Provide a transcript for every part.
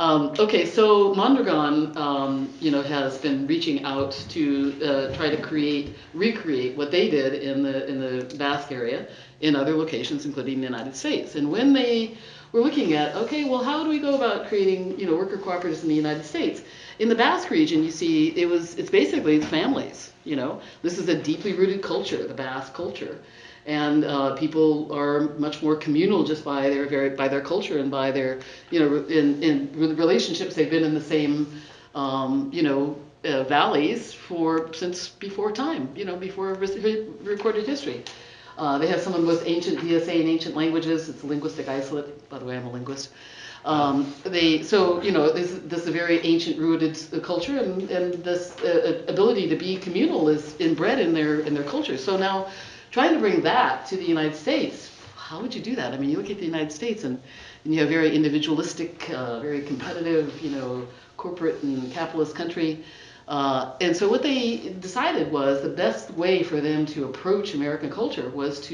Okay, so Mondragon, has been reaching out to try to recreate what they did in the Basque area in other locations, including the United States. And when they were looking at, okay, well, how do we go about creating, worker cooperatives in the United States? In the Basque region, you see, it's basically families. This is a deeply rooted culture, the Basque culture. And people are much more communal just by their culture and by their in relationships. They've been in the same valleys since before time, before recorded history. They have someone with ancient DSA and ancient languages. It's a linguistic isolate. By the way, I'm a linguist. This is a very ancient rooted culture, and this ability to be communal is inbred in their culture. So now, trying to bring that to the United States, how would you do that? I mean, you look at the United States, and you have very individualistic, very competitive, corporate and capitalist country. And so what they decided was the best way for them to approach American culture was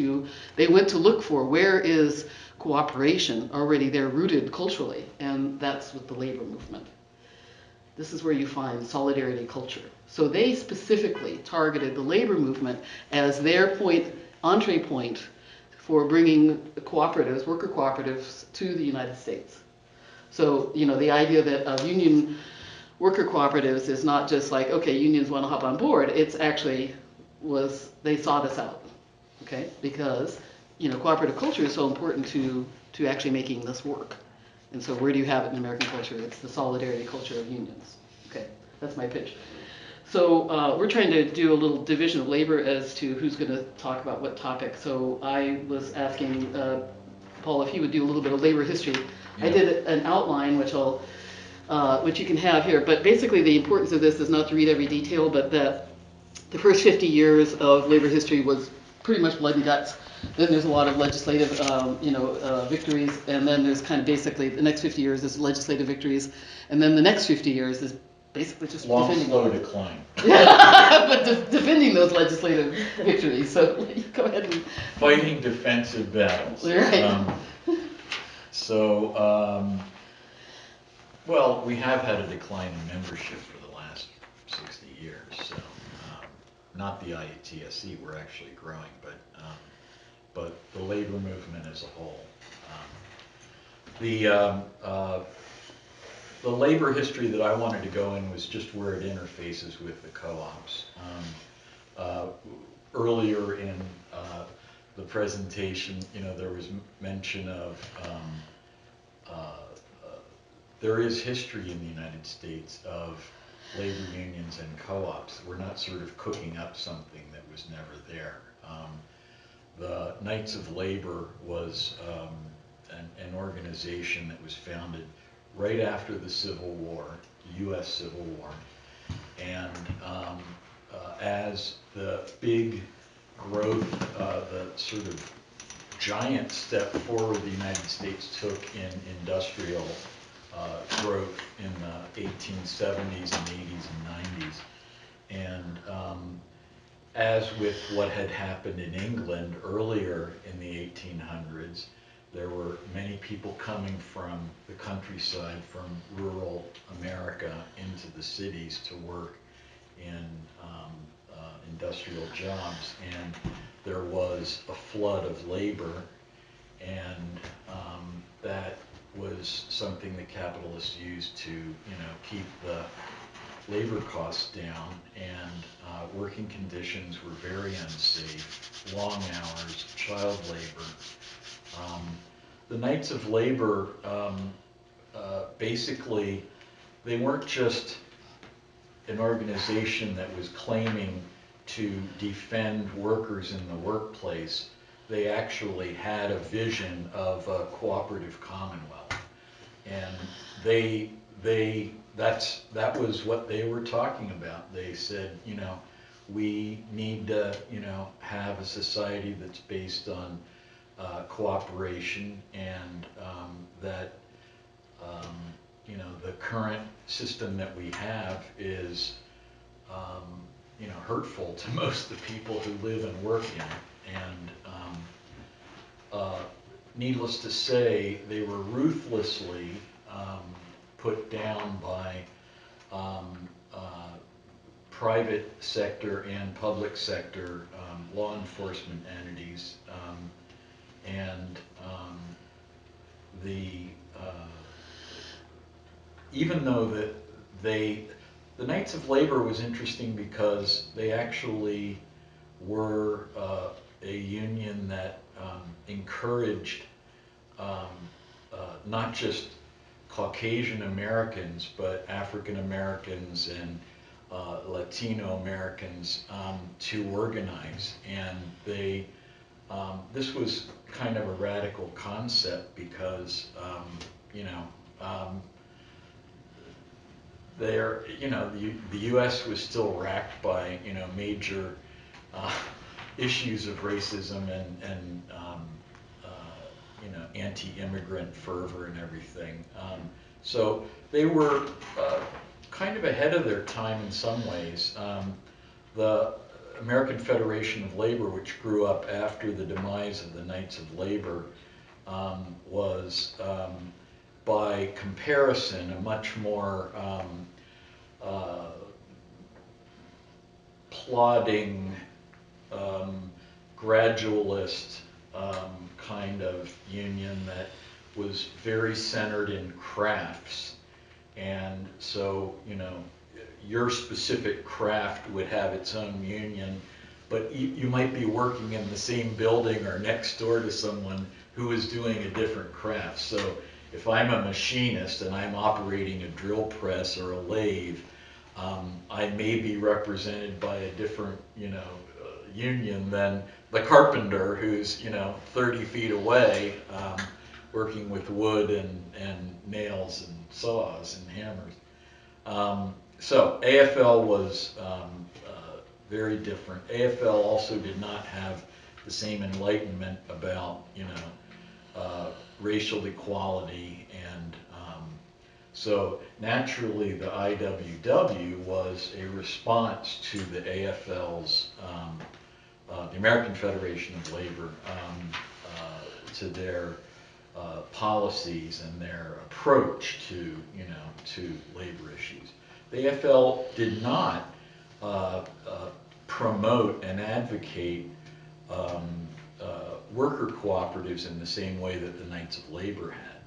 they went to look for where is cooperation already there rooted culturally, and that's with the labor movement. This is where you find solidarity culture. So they specifically targeted the labor movement as their entree point for bringing cooperatives, worker cooperatives, to the United States. So, the idea that union worker cooperatives is not just like, okay, unions want to hop on board. It's actually they sought us out, okay? Because, cooperative culture is so important to actually making this work. And so where do you have it in American culture? It's the solidarity culture of unions. Okay, that's my pitch. So we're trying to do a little division of labor as to who's going to talk about what topic. So I was asking Paul if he would do a little bit of labor history. Yeah. I did an outline, which you can have here. But basically the importance of this is not to read every detail, but that the first 50 years of labor history was pretty much blood and guts. Then there's a lot of legislative, victories, and then there's kind of basically the next 50 years is legislative victories, and then the next 50 years is basically just long, defending slow decline. but defending those legislative victories. So go ahead and fighting defensive battles. Right. Well, we have had a decline in membership for the last 60 years. So, not the IATSE, we're actually growing, but the labor movement as a whole. The labor history that I wanted to go in was just where it interfaces with the co-ops. Earlier in the presentation, there was mention of there is history in the United States of labor unions and co-ops. We're not sort of cooking up something that was never there. The Knights of Labor was an organization that was founded right after the Civil War, the U.S. Civil War, and as the big growth, the sort of giant step forward the United States took in industrial growth in the 1870s and 80s and 90s. And as with what had happened in England earlier in the 1800s, there were many people coming from the countryside, from rural America into the cities to work in industrial jobs, and there was a flood of labor, and that was something that capitalists used to, keep the labor costs down, and working conditions were very unsafe, long hours, child labor. The Knights of Labor, basically, they weren't just an organization that was claiming to defend workers in the workplace. They actually had a vision of a cooperative commonwealth, and that was what they were talking about. They said, we need to, have a society that's based on cooperation, and that the current system that we have is hurtful to most of the people who live and work in it. And needless to say, they were ruthlessly put down by private sector and public sector law enforcement entities, and the even though that the Knights of Labor was interesting because they actually were a union that encouraged not just Caucasian Americans, but African Americans and Latino Americans to organize. And they, this was kind of a radical concept because, you know, the U.S. was still racked by, major issues of racism and anti-immigrant fervor and everything. So they were kind of ahead of their time in some ways. The American Federation of Labor, which grew up after the demise of the Knights of Labor, was, by comparison, a much more plodding, gradualist kind of union that was very centered in crafts. And so, your specific craft would have its own union, but you might be working in the same building or next door to someone who is doing a different craft. So if I'm a machinist and I'm operating a drill press or a lathe, I may be represented by a different, union than the carpenter who's, 30 feet away, working with wood and nails and saws and hammers. So AFL was very different. AFL also did not have the same enlightenment about, racial equality, and so naturally the IWW was a response to the AFL's, the American Federation of Labor, to their policies and their approach to, to labor issues. The AFL did not promote and advocate worker cooperatives in the same way that the Knights of Labor had.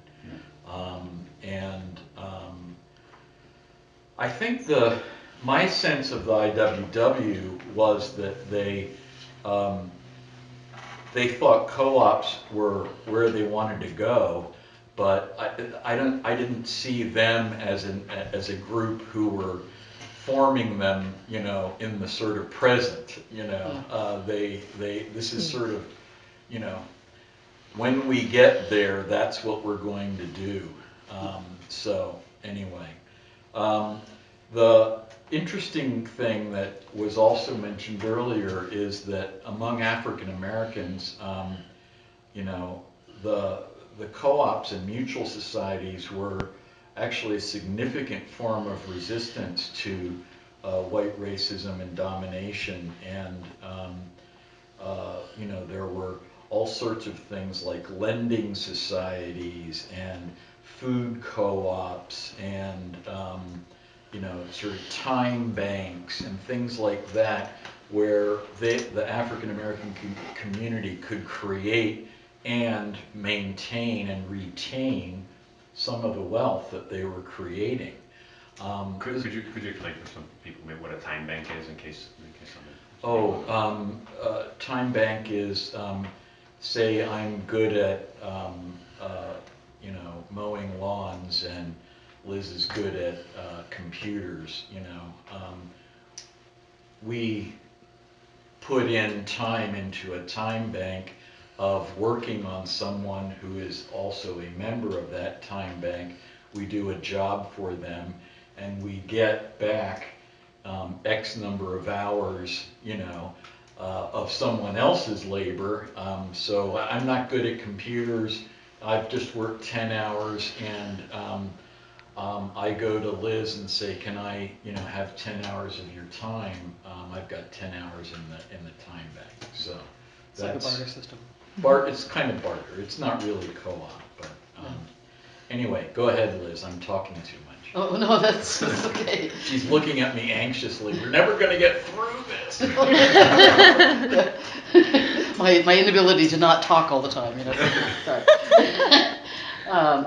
I think my sense of the IWW was that they thought co-ops were where they wanted to go, but I didn't see them as a group who were forming them, in the sort of present, this is sort of, when we get there, that's what we're going to do. So anyway, the interesting thing that was also mentioned earlier is that among African Americans, the co-ops and mutual societies were actually a significant form of resistance to white racism and domination, and there were all sorts of things like lending societies and food co-ops and sort of time banks and things like that, where the African American community could create and maintain and retain some of the wealth that they were creating. Could you explain for some people maybe what a time bank is in case someone... Time bank is, say I'm good at mowing lawns and Liz is good at computers. We put in time into a time bank of working on someone who is also a member of that time bank. We do a job for them and we get back X number of hours, of someone else's labor. So I'm not good at computers. I've just worked 10 hours and I go to Liz and say, can I, have 10 hours of your time? I've got 10 hours in the time bank. So it's like a barter system. It's kind of barter. It's not really co-op, but anyway, go ahead, Liz. I'm talking too much. Oh, no, that's okay. She's looking at me anxiously. We're never going to get through this. My inability to not talk all the time, Sorry.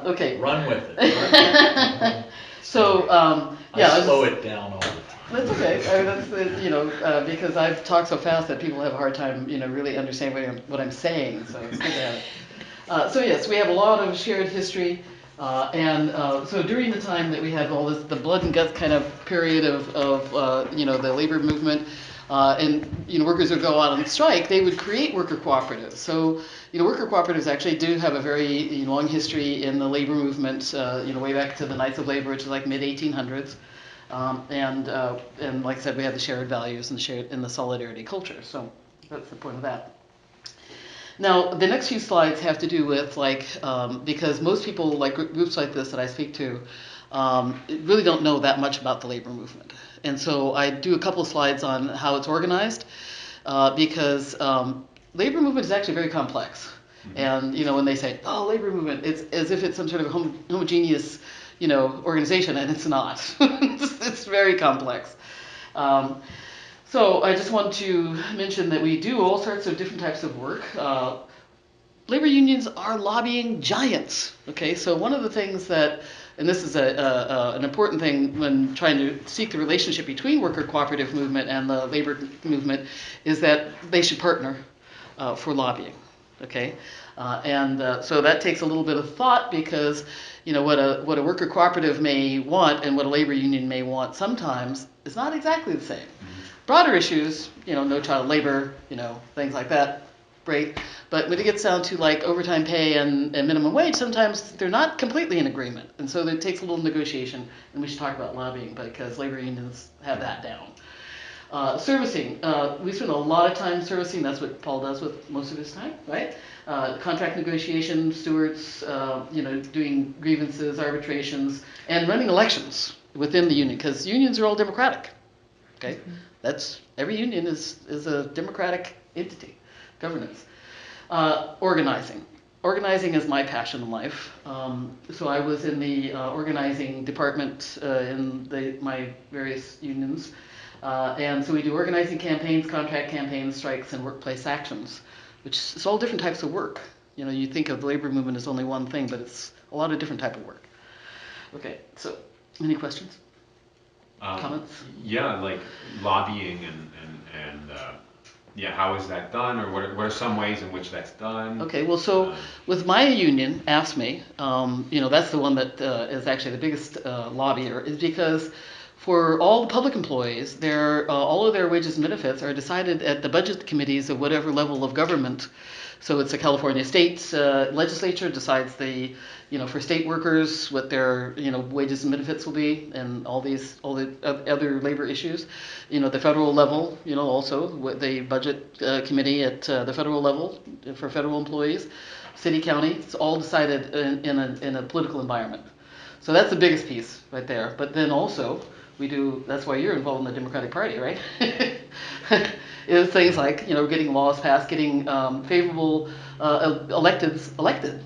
Okay. Run with it. So, I slow it down all the time. That's okay. That's because I've talked so fast that people have a hard time, really understanding what I'm saying. So it's good to have it. So yes, we have a lot of shared history, and so during the time that we have all this, the blood and guts kind of period of the labor movement, and workers would go out on strike, they would create worker cooperatives. So worker cooperatives actually do have a very long history in the labor movement, way back to the Knights of Labor, which is like mid 1800s. And like I said, we have the shared values and the solidarity culture. So that's the point of that. Now, the next few slides have to do with because most people, like groups like this that I speak to, really don't know that much about the labor movement. And so I do a couple of slides on how it's organized, because labor movement is actually very complex. And when they say, "Oh, labor movement," it's as if it's some sort of homogeneous, organization, and it's not. It's very complex. So I just want to mention that we do all sorts of different types of work. Labor unions are lobbying giants. Okay, so one of the things that, and this is an important thing when trying to seek the relationship between worker cooperative movement and the labor movement, is that they should partner for lobbying. Okay, so that takes a little bit of thought, because what a worker cooperative may want and what a labor union may want sometimes is not exactly the same. Broader issues, no child labor, things like that, great. But when it gets down to like overtime pay and minimum wage, sometimes they're not completely in agreement. And so it takes a little negotiation, and we should talk about lobbying because labor unions have that down. Servicing, we spend a lot of time servicing. That's what Paul does with most of his time, right? Contract negotiation, stewards, doing grievances, arbitrations, and running elections within the union, because unions are all democratic. Okay, every union is a democratic entity, governance. Organizing. Organizing is my passion in life. So I was in the organizing department in my various unions. And so we do organizing campaigns, contract campaigns, strikes, and workplace actions, which is all different types of work. You think of the labor movement as only one thing, but it's a lot of different type of work. Okay, so any questions? Comments? Yeah, like lobbying and how is that done, or what are some ways in which that's done? Okay, well, so with my union, AFSCME, that's the one that is actually the biggest lobbyer, is because for all the public employees, all of their wages and benefits are decided at the budget committees of whatever level of government. So it's the California state legislature decides for state workers what their wages and benefits will be, and all the other labor issues. The federal level, also with the budget committee at the federal level for federal employees, city, county, it's all decided in a political environment. So that's the biggest piece right there. But then also that's why you're involved in the Democratic Party, right? Is things like getting laws passed, getting favorable electeds elected.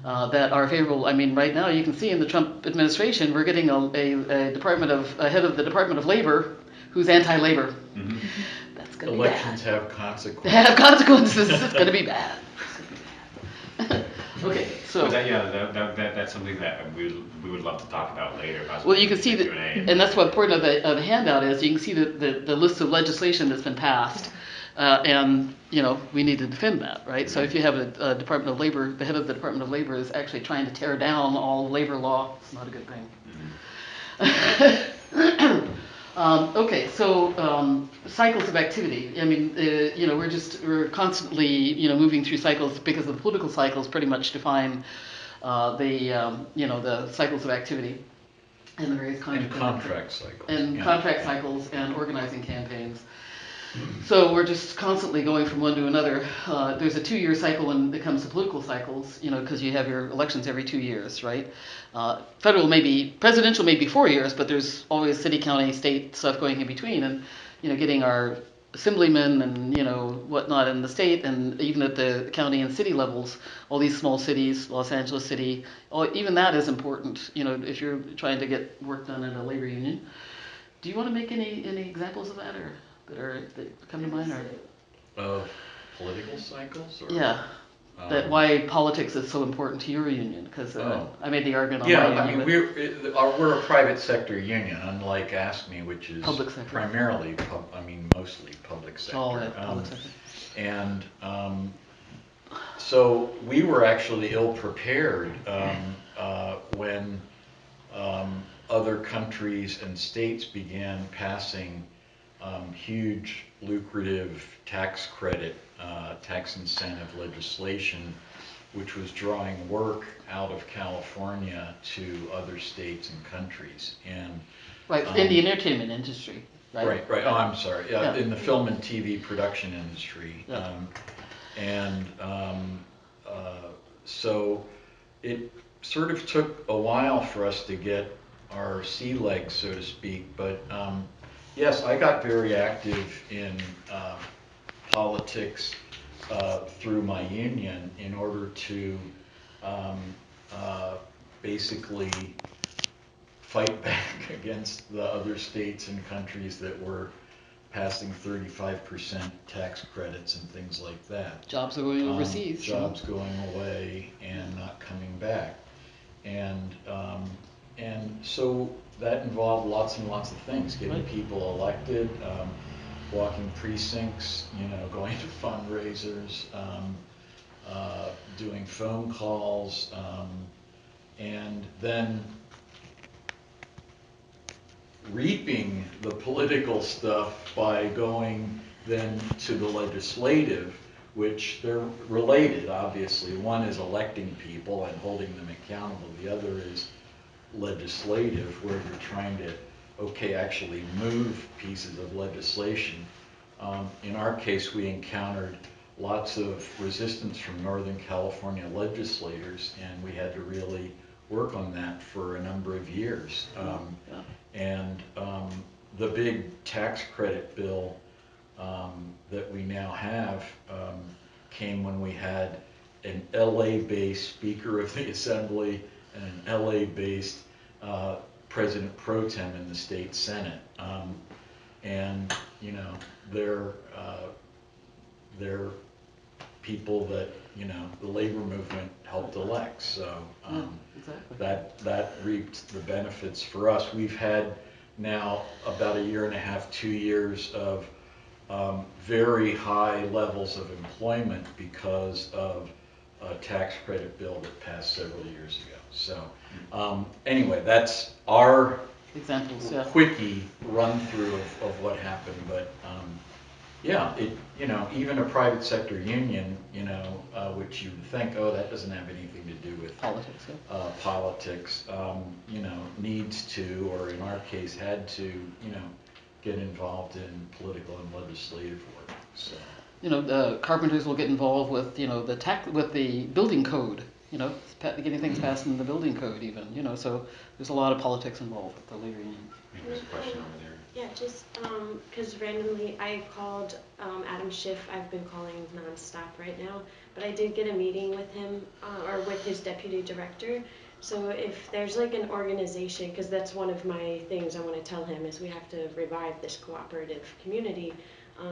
That are favorable. I mean, right now you can see in the Trump administration we're getting a head of the Department of Labor who's anti-labor. Mm-hmm. That's going to be bad. Elections have consequences. They have consequences. It's going to be bad. Okay, so that's something that we would love to talk about later. Well, you can see that, and that's what part of the handout is. You can see the list of legislation that's been passed, and we need to defend that, right? So if you have a Department of Labor, the head of the Department of Labor is actually trying to tear down all labor law. It's not a good thing. Okay, so cycles of activity. I mean, we're constantly moving through cycles, because the political cycles pretty much define the cycles of activity and the various kinds of contract cycles. And contract cycles and organizing campaigns. So we're just constantly going from one to another. There's a 2-year cycle when it comes to political cycles, because you have your elections every 2 years, right? Presidential may be 4 years, but there's always city, county, state stuff going in between, and getting our assemblymen and whatnot in the state, and even at the county and city levels, all these small cities, Los Angeles City, even that is important. If you're trying to get work done in a labor union. Do you want to make any examples of that, or that come to mind, or Of political cycles, or yeah, that why politics is so important to your union? Because I made the argument on my union. Yeah, I mean we're a private sector union, unlike AFSCME, which is Public sector. primarily, mostly public sector. All public sector. And so we were actually ill prepared when other countries and states began passing huge, lucrative tax credit, tax incentive legislation, which was drawing work out of California to other states and countries. And right, in the entertainment industry. Right. Right. Oh, I'm sorry. Yeah. In the film and TV production industry. Yeah. So it sort of took a while for us to get our sea legs, so to speak. But yes, I got very active in politics through my union in order to basically fight back against the other states and countries that were passing 35% tax credits and things like that. Jobs are going overseas. Jobs going away and not coming back. And so that involved lots and lots of things, getting people elected, walking precincts, going to fundraisers, doing phone calls, and then reaping the political stuff by going then to the legislative, which they're related, obviously. One is electing people and holding them accountable. The other is legislative, where you're trying to, actually move pieces of legislation. In our case, we encountered lots of resistance from Northern California legislators, and we had to really work on that for a number of years. And the big tax credit bill that we now have came when we had an LA-based Speaker of the Assembly and an LA-based President Pro Tem in the state Senate. And they're people that the labor movement helped elect. So exactly. that reaped the benefits for us. We've had now about a year and a half, 2 years of very high levels of employment because of a tax credit bill that passed several years ago. So anyway, that's our examples, quickie run through of what happened. But yeah, even a private sector union, which you would think, that doesn't have anything to do with politics, needs to, or in our case, had to, get involved in political and legislative work. So. The carpenters will get involved with, with the building code, getting things passed in the building code even, so there's a lot of politics involved with the labor union. There's a question over there. Yeah, just because randomly I called Adam Schiff. I've been calling nonstop right now, but I did get a meeting with him or with his deputy director. So if there's like an organization, because that's one of my things I want to tell him is we have to revive this cooperative community.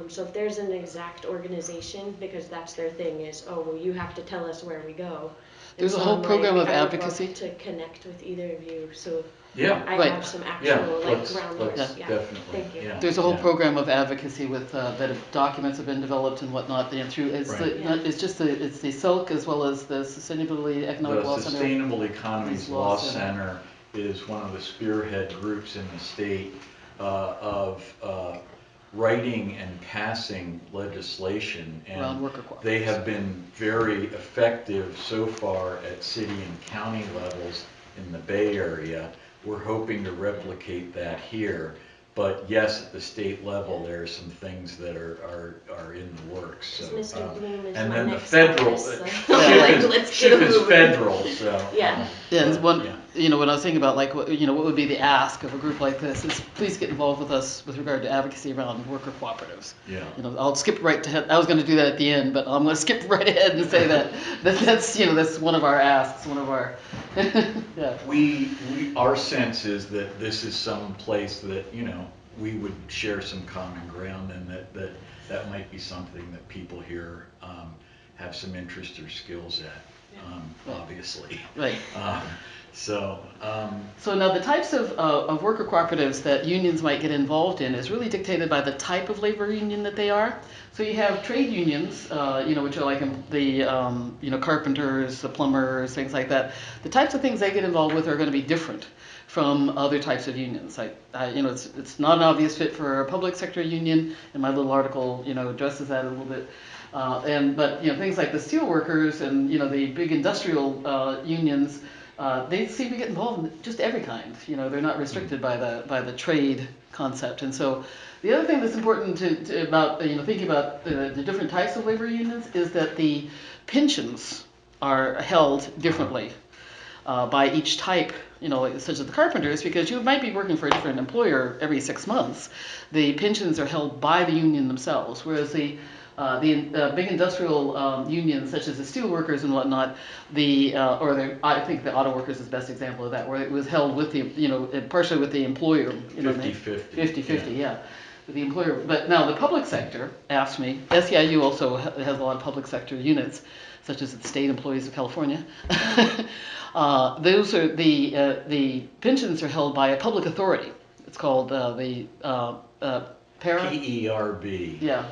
So if there's an exact organization, because that's their thing is, you have to tell us where we go. There's a whole program of advocacy. I would love to connect with either of you. So yeah, I have some actual groundwork. Definitely. Thank you. Yeah. There's a whole program of advocacy with that documents have been developed and whatnot. Through it's the SELC as well as the Sustainability Economic Law Center. The Sustainable Economies Law Center is one of the spearhead groups in the state of writing and passing legislation, and they have been very effective so far at city and county levels in the Bay Area. We're hoping to replicate that here, but yes, at the state level there are some things that are in the works. So, Mr. Bloom is and my then next the federal office, so. SHIP is federal, so yeah. Yeah, it's one, Yeah. when I was thinking about like, what would be the ask of a group like this is please get involved with us with regard to advocacy around worker cooperatives. Yeah. I'll skip right to, I was going to do that at the end, but I'm going to skip right ahead and say that's one of our asks, one of our, yeah. Our sense is that this is some place that, we would share some common ground, and that might be something that people here have some interest or skills at, obviously. Right. So now the types of worker cooperatives that unions might get involved in is really dictated by the type of labor union that they are. So you have trade unions, which are like the carpenters, the plumbers, things like that. The types of things they get involved with are going to be different from other types of unions. It's not an obvious fit for a public sector union, and my little article, addresses that a little bit. But things like the steel workers and the big industrial unions, they seem to get involved in just every kind. They're not restricted by the trade concept. And so the other thing that's important about thinking about the different types of labor unions is that the pensions are held differently by each type. Such as the carpenters, because you might be working for a different employer every 6 months. The pensions are held by the union themselves, whereas the big industrial unions, such as the steel workers and whatnot, I think the auto workers is the best example of that, where it was held with partially with the employer. 50-50. 50-50, yeah. With the employer. But now the public sector, AFSCME, SEIU also has a lot of public sector units, such as the State Employees of California. Those are the pensions are held by a public authority. It's called the PERA. PERB. Yeah.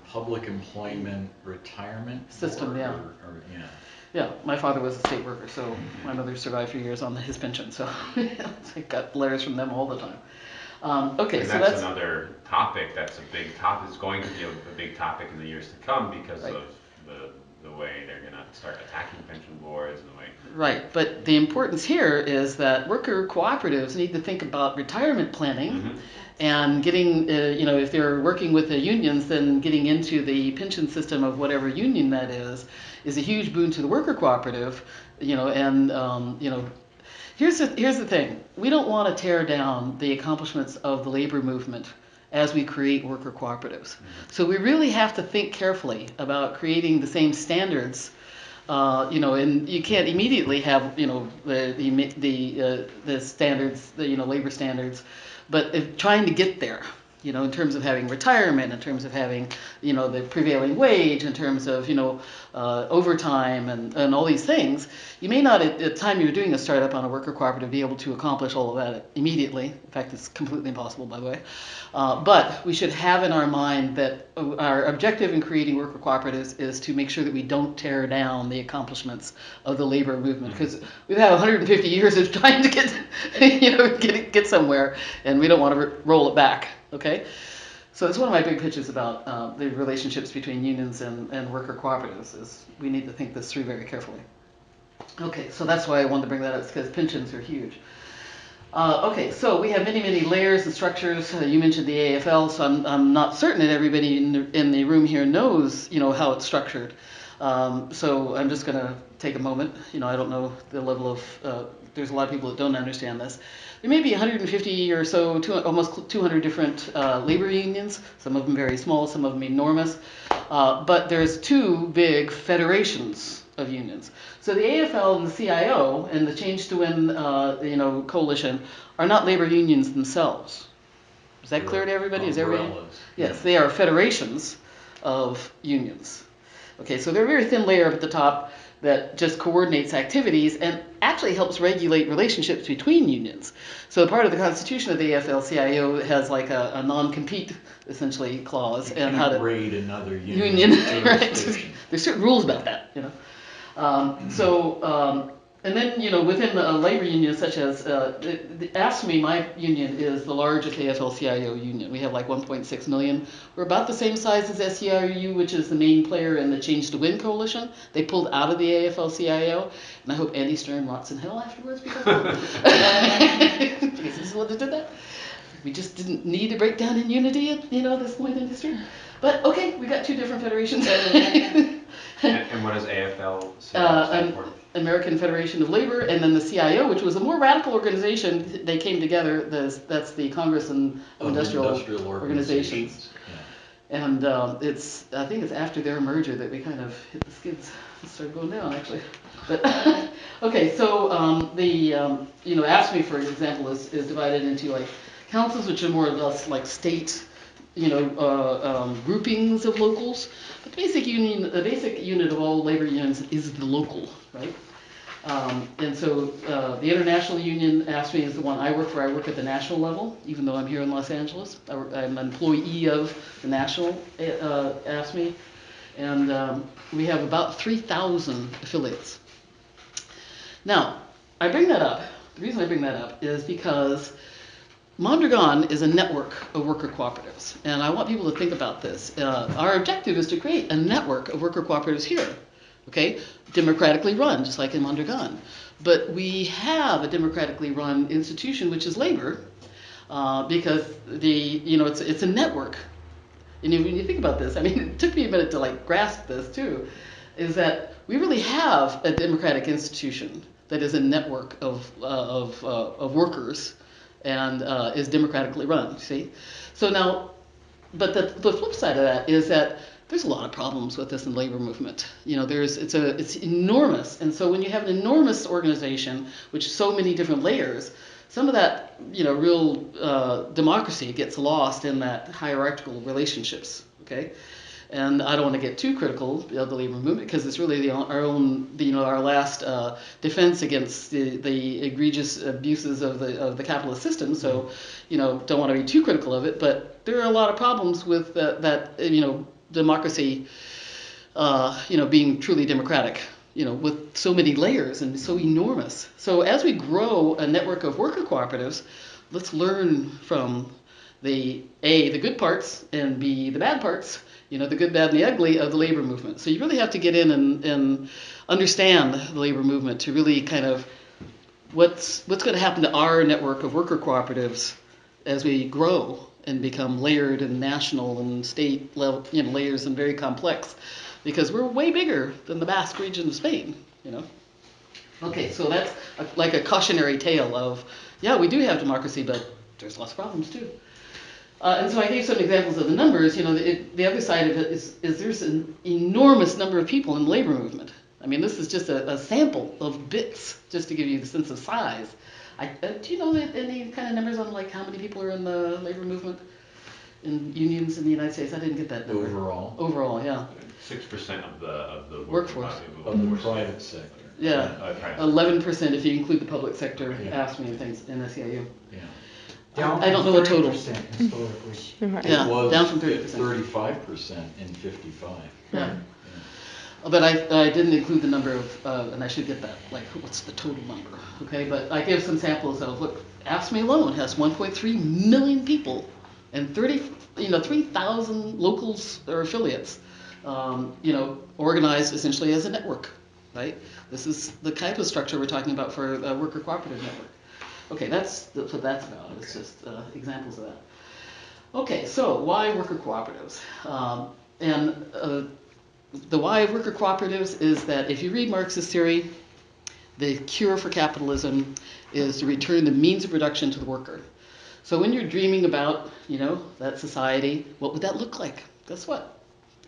Public Employment Retirement System. Board, Yeah. Yeah, my father was a state worker, so my mother survived for years on his pension. So I got letters from them all the time. Okay, and so that's another topic. That's a big topic. It's going to be a big topic in the years to come because right. of the way they're going to start attacking pension boards and the way. Right, but the importance here is that worker cooperatives need to think about retirement planning. Mm-hmm. And getting, if they're working with the unions, then getting into the pension system of whatever union that is a huge boon to the worker cooperative. Here's the thing: we don't want to tear down the accomplishments of the labor movement as we create worker cooperatives. Mm-hmm. So we really have to think carefully about creating the same standards. And you can't immediately have the standards, labor standards. But trying to get there, in terms of having retirement, in terms of having, the prevailing wage, in terms of, overtime and all these things, you may not at the time you're doing a startup on a worker cooperative be able to accomplish all of that immediately. In fact, it's completely impossible, by the way. But we should have in our mind that our objective in creating worker cooperatives is to make sure that we don't tear down the accomplishments of the labor movement, because we've had 150 years of trying to get somewhere, and we don't want to roll it back. Okay, so it's one of my big pitches about the relationships between unions and worker cooperatives. Is we need to think this through very carefully. Okay, so that's why I wanted to bring that up, because pensions are huge. Okay, so we have many, many layers and structures. You mentioned the AFL, so I'm not certain that everybody in the room here knows, how it's structured. So I'm just going to take a moment. I don't know the level of, there's a lot of people that don't understand this. There may be 150 or so, almost 200 different labor unions. Some of them very small, some of them enormous. But there's two big federations of unions. So the AFL and the CIO and the Change to Win, coalition are not labor unions themselves. Is that clear to everybody? Is everybody? Yes, they are federations of unions. Okay, so they're a very thin layer at the top that just coordinates activities and actually helps regulate relationships between unions. So part of the constitution of the AFL-CIO has like a non-compete, essentially, clause. And how to raid another union. Right. There's certain rules about that, and then, within the labor unions, such as the AFSCME, my union, is the largest AFL-CIO union. We have like 1.6 million. We're about the same size as SEIU, which is the main player in the Change to Win coalition. They pulled out of the AFL-CIO, and I hope Andy Stern rots in hell afterwards because of that. Because he's the one that did that. We just didn't need to break down in unity at this point in history. But okay, we got two different federations. And what does AFL stand for? American Federation of Labor, and then the CIO, which was a more radical organization. They came together. That's the Congress and Industrial Organizations. Yeah. And I think it's after their merger that we kind of hit the skids and started going down, actually. But okay, so AFSCME, for example, is divided into like councils, which are more or less like state, groupings of locals. But the basic unit of all labor unions is the local, right? And so the International Union AFSCME is the one I work for. I work at the national level, even though I'm here in Los Angeles. I'm an employee of the national AFSCME. And we have about 3,000 affiliates. Now, I bring that up. The reason I bring that up is because Mondragon is a network of worker cooperatives. And I want people to think about this. Our objective is to create a network of worker cooperatives here. Okay, democratically run, just like in Mondragon. But we have a democratically run institution, which is labor, because it's a network. And when you think about this, I mean, it took me a minute to like grasp this too, is that we really have a democratic institution that is a network of workers and is democratically run. See, so now, but the flip side of that is that there's a lot of problems with this in labor movement. It's enormous, and so when you have an enormous organization, which so many different layers, some of that real democracy gets lost in that hierarchical relationships. Okay, and I don't want to get too critical of the labor movement because it's really our last defense against the egregious abuses of the capitalist system. So don't want to be too critical of it, but there are a lot of problems with that democracy, being truly democratic, with so many layers and so enormous. So as we grow a network of worker cooperatives, let's learn from the good parts and B, the bad parts, the good, bad, and the ugly of the labor movement. So you really have to get in and understand the labor movement to really kind of what's going to happen to our network of worker cooperatives as we grow and become layered and national and state level, layers and very complex, because we're way bigger than the Basque region of Spain, Okay, so that's like a cautionary tale of, yeah, we do have democracy, but there's lots of problems too. And so I gave some examples of the numbers. The other side of it is there's an enormous number of people in the labor movement. I mean, this is just a sample of bits, just to give you the sense of size. Do you know any kind of numbers on like how many people are in the labor movement in unions in the United States? I didn't get that number. Overall, yeah. 6% of the workforce of the private sector. Yeah, 11% if you include the public sector, AFSCME and things in SEIU. Yeah. I don't know the total. Historically. It Yeah, was down from 30%. 35% in 55. Yeah. But I didn't include the number of, and I should get that, like what's the total number, okay? But I gave some samples of, look, AFSCME alone has 1.3 million people and 3,000 locals or affiliates, organized essentially as a network, right? This is the type of structure we're talking about for a worker cooperative network. Okay, that's what that's about. It's just examples of that. Okay, so why worker cooperatives? The why of worker cooperatives is that if you read Marxist theory, the cure for capitalism is to return the means of production to the worker. So when you're dreaming about, that society, what would that look like? Guess what?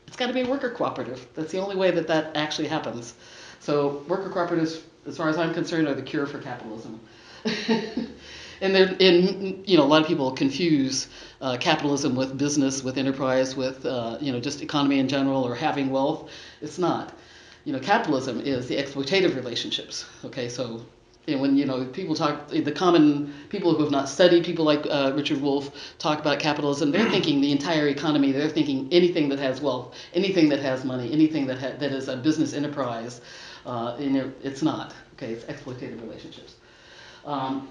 It's got to be a worker cooperative. That's the only way that actually happens. So worker cooperatives, as far as I'm concerned, are the cure for capitalism. And a lot of people confuse capitalism with business, with enterprise, with just economy in general or having wealth. It's not. Capitalism is the exploitative relationships. Okay, so when people talk, the common people who have not studied, people like Richard Wolff talk about capitalism, they're thinking the entire economy. They're thinking anything that has wealth, anything that has money, anything that is a business enterprise. It's not. Okay, it's exploitative relationships. When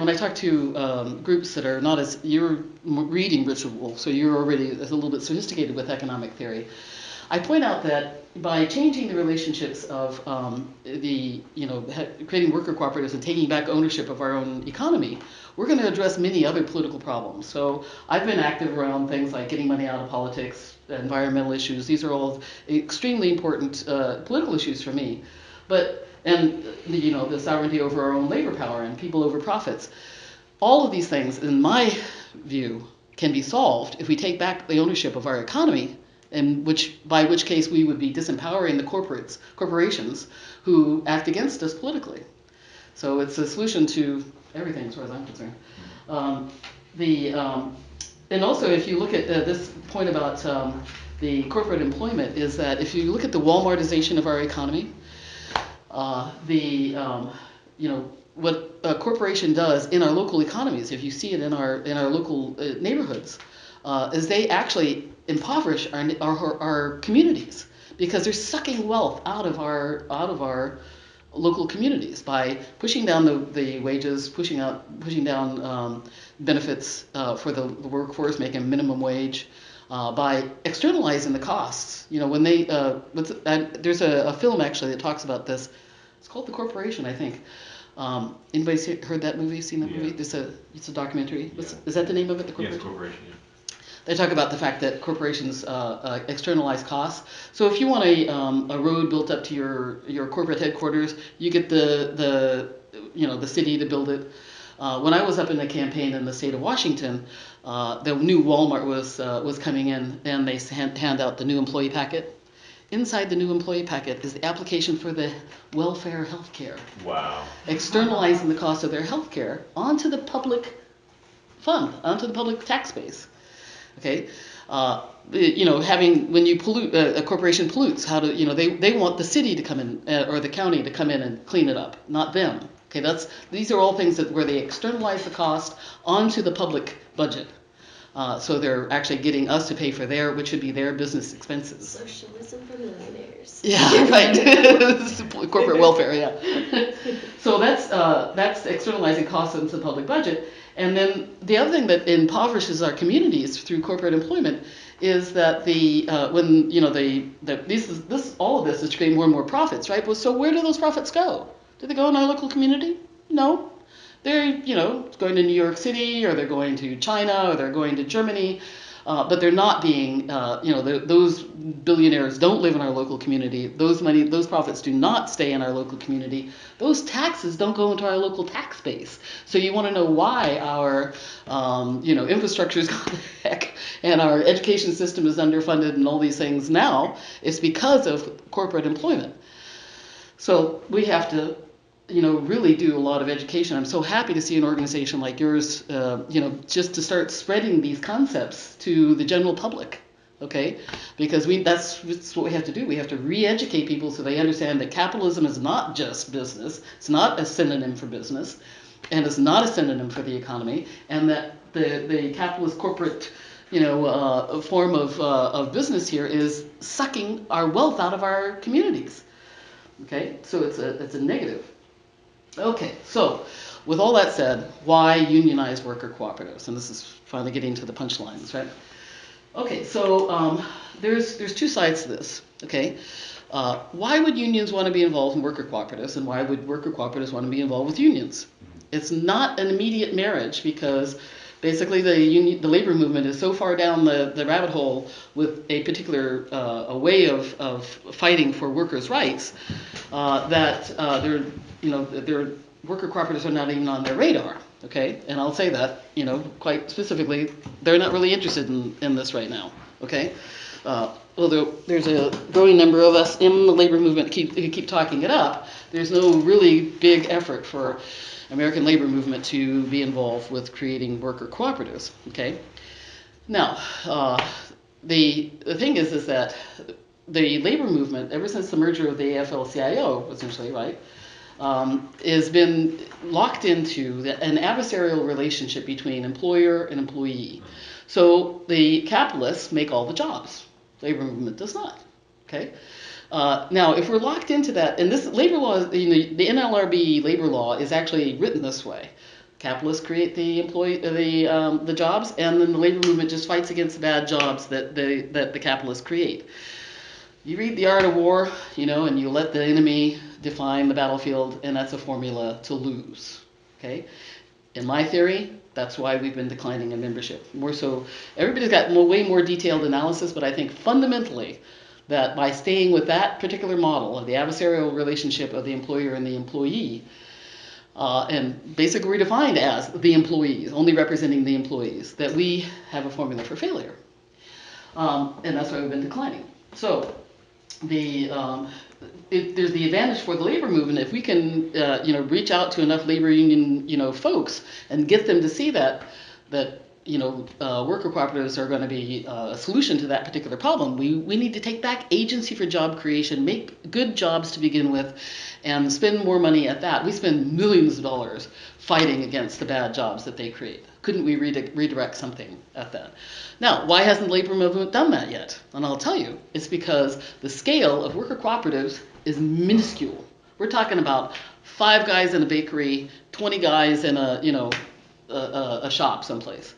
I talk to groups that are not as, you're reading Richard Wolff, so you're already a little bit sophisticated with economic theory. I point out that by changing the relationships of creating worker cooperatives and taking back ownership of our own economy, we're going to address many other political problems. So I've been active around things like getting money out of politics, environmental issues. These are all extremely important political issues for me. And the sovereignty over our own labor power and people over profits. All of these things, in my view, can be solved if we take back the ownership of our economy, and by which case we would be disempowering the corporations who act against us politically. So it's a solution to everything, as far as I'm concerned. And also, if you look at this point about the corporate employment, is that if you look at the Walmartization of our economy, what a corporation does in our local economies, if you see it in our local neighborhoods, is they actually impoverish our communities because they're sucking wealth out of our local communities by pushing down the wages, pushing down benefits for the workforce, making minimum wage, by externalizing the costs. When they there's a film actually that talks about this. It's called The Corporation, I think. Anybody heard that movie? Seen that movie? It's a documentary. Is that the name of it? The Corporation. Yes, Corporation. Yeah. They talk about the fact that corporations externalize costs. So if you want a road built up to your corporate headquarters, you get the city to build it. When I was up in the campaign in the state of Washington, the new Walmart was coming in, and they hand out the new employee packet. Inside the new employee packet is the application for the welfare health care. Wow. Externalizing the cost of their health care onto the public fund, onto the public tax base. Okay, when you pollute, a corporation pollutes. They want the city to come in or the county to come in and clean it up, not them. Okay, these are all things where they externalize the cost onto the public budget. So they're actually getting us to pay for which should be their business expenses. Socialism for millionaires. Yeah, right. Corporate welfare, yeah. So that's externalizing costs into the public budget. And then the other thing that impoverishes our communities through corporate employment is that all of this is creating more and more profits, right? Well, so where do those profits go? Do they go in our local community? No. They're going to New York City, or they're going to China, or they're going to Germany, but they're not being those billionaires don't live in our local community. Those profits do not stay in our local community. Those taxes don't go into our local tax base. So you want to know why our infrastructure is gone to heck and our education system is underfunded and all these things now? It's because of corporate employment. So we have to really do a lot of education. I'm so happy to see an organization like yours, just to start spreading these concepts to the general public, okay? Because that's what we have to do. We have to re-educate people so they understand that capitalism is not just business. It's not a synonym for business, and it's not a synonym for the economy, and that the capitalist corporate form of business here is sucking our wealth out of our communities. Okay, so it's a negative. Okay, so with all that said, why unionize worker cooperatives? And this is finally getting to the punchlines, right? Okay, so there's two sides to this. Okay, why would unions want to be involved in worker cooperatives, and why would worker cooperatives want to be involved with unions? It's not an immediate marriage because basically the labor movement is so far down the rabbit hole with a particular a way of fighting for workers' rights that their worker cooperatives are not even on their radar. Okay, and I'll say that quite specifically, they're not really interested in this right now. Okay, although there's a growing number of us in the labor movement keep talking it up, there's no really big effort for American labor movement to be involved with creating worker cooperatives. Okay, now the thing is that the labor movement, ever since the merger of the AFL-CIO, essentially, right, has been locked into an adversarial relationship between employer and employee. So the capitalists make all the jobs. Labor movement does not. Okay. Now, if we're locked into that, and this labor law, the NLRB labor law is actually written this way: capitalists create the jobs, and then the labor movement just fights against the bad jobs that the capitalists create. You read The Art of War, and you let the enemy define the battlefield, and that's a formula to lose. Okay? In my theory, that's why we've been declining in membership. More so, everybody's got way more detailed analysis, but I think fundamentally that by staying with that particular model of the adversarial relationship of the employer and the employee, and basically we're defined as the employees, only representing the employees, that we have a formula for failure. And that's why we've been declining. So there's the advantage for the labor movement if we can, reach out to enough labor union, folks and get them to see that worker cooperatives are going to be a solution to that particular problem. We need to take back agency for job creation, make good jobs to begin with, and spend more money at that. We spend millions of dollars fighting against the bad jobs that they create. Couldn't we redirect something at that? Now, why hasn't the labor movement done that yet? And I'll tell you, it's because the scale of worker cooperatives is minuscule. We're talking about 5 guys in a bakery, 20 guys in a shop someplace.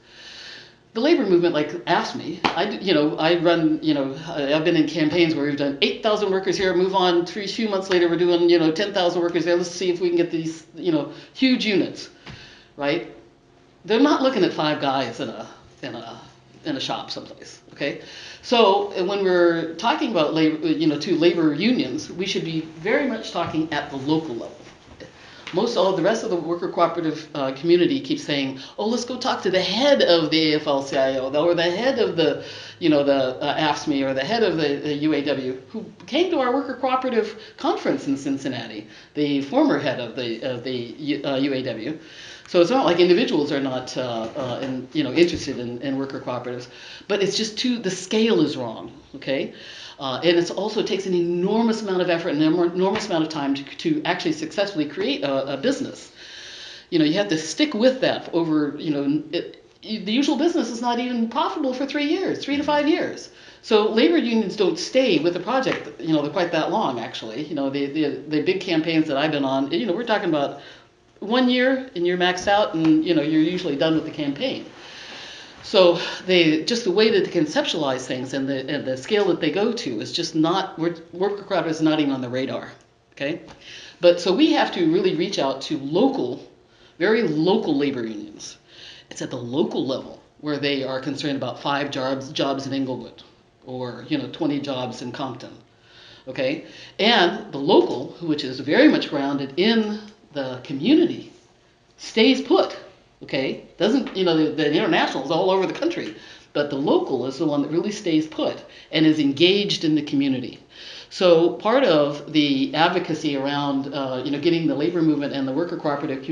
The labor movement, like AFSCME, I run, I've been in campaigns where we've done 8,000 workers here, move on, 3 months later we're doing, 10,000 workers there, let's see if we can get these, huge units, right? They're not looking at 5 guys in a shop someplace, okay? So when we're talking about labor, to labor unions, we should be very much talking at the local level. Most all the rest of the worker cooperative community keeps saying, "Oh, let's go talk to the head of the AFL-CIO, or the head of the, the AFSCME, or the head of the UAW, who came to our worker cooperative conference in Cincinnati, the former head of the UAW." So it's not like individuals are not interested in worker cooperatives, but it's just the scale is wrong, okay? And it also takes an enormous amount of effort and an enormous amount of time to actually successfully create a business. You have to stick with that over, the usual business is not even profitable for 3 years, 3 to 5 years. So labor unions don't stay with the project, quite that long, actually. The big campaigns that I've been on, we're talking about 1 year and you're maxed out and, you're usually done with the campaign. So just the way that they conceptualize things and the scale that they go to is just not, worker cooperatives is not even on the radar, okay? But so we have to really reach out to very local labor unions. It's at the local level where they are concerned about 5 jobs in Inglewood or, 20 jobs in Compton, okay? And the local, which is very much grounded in the community, stays put. Okay, doesn't the international is all over the country, but the local is the one that really stays put and is engaged in the community. So part of the advocacy around getting the labor movement and the worker cooperative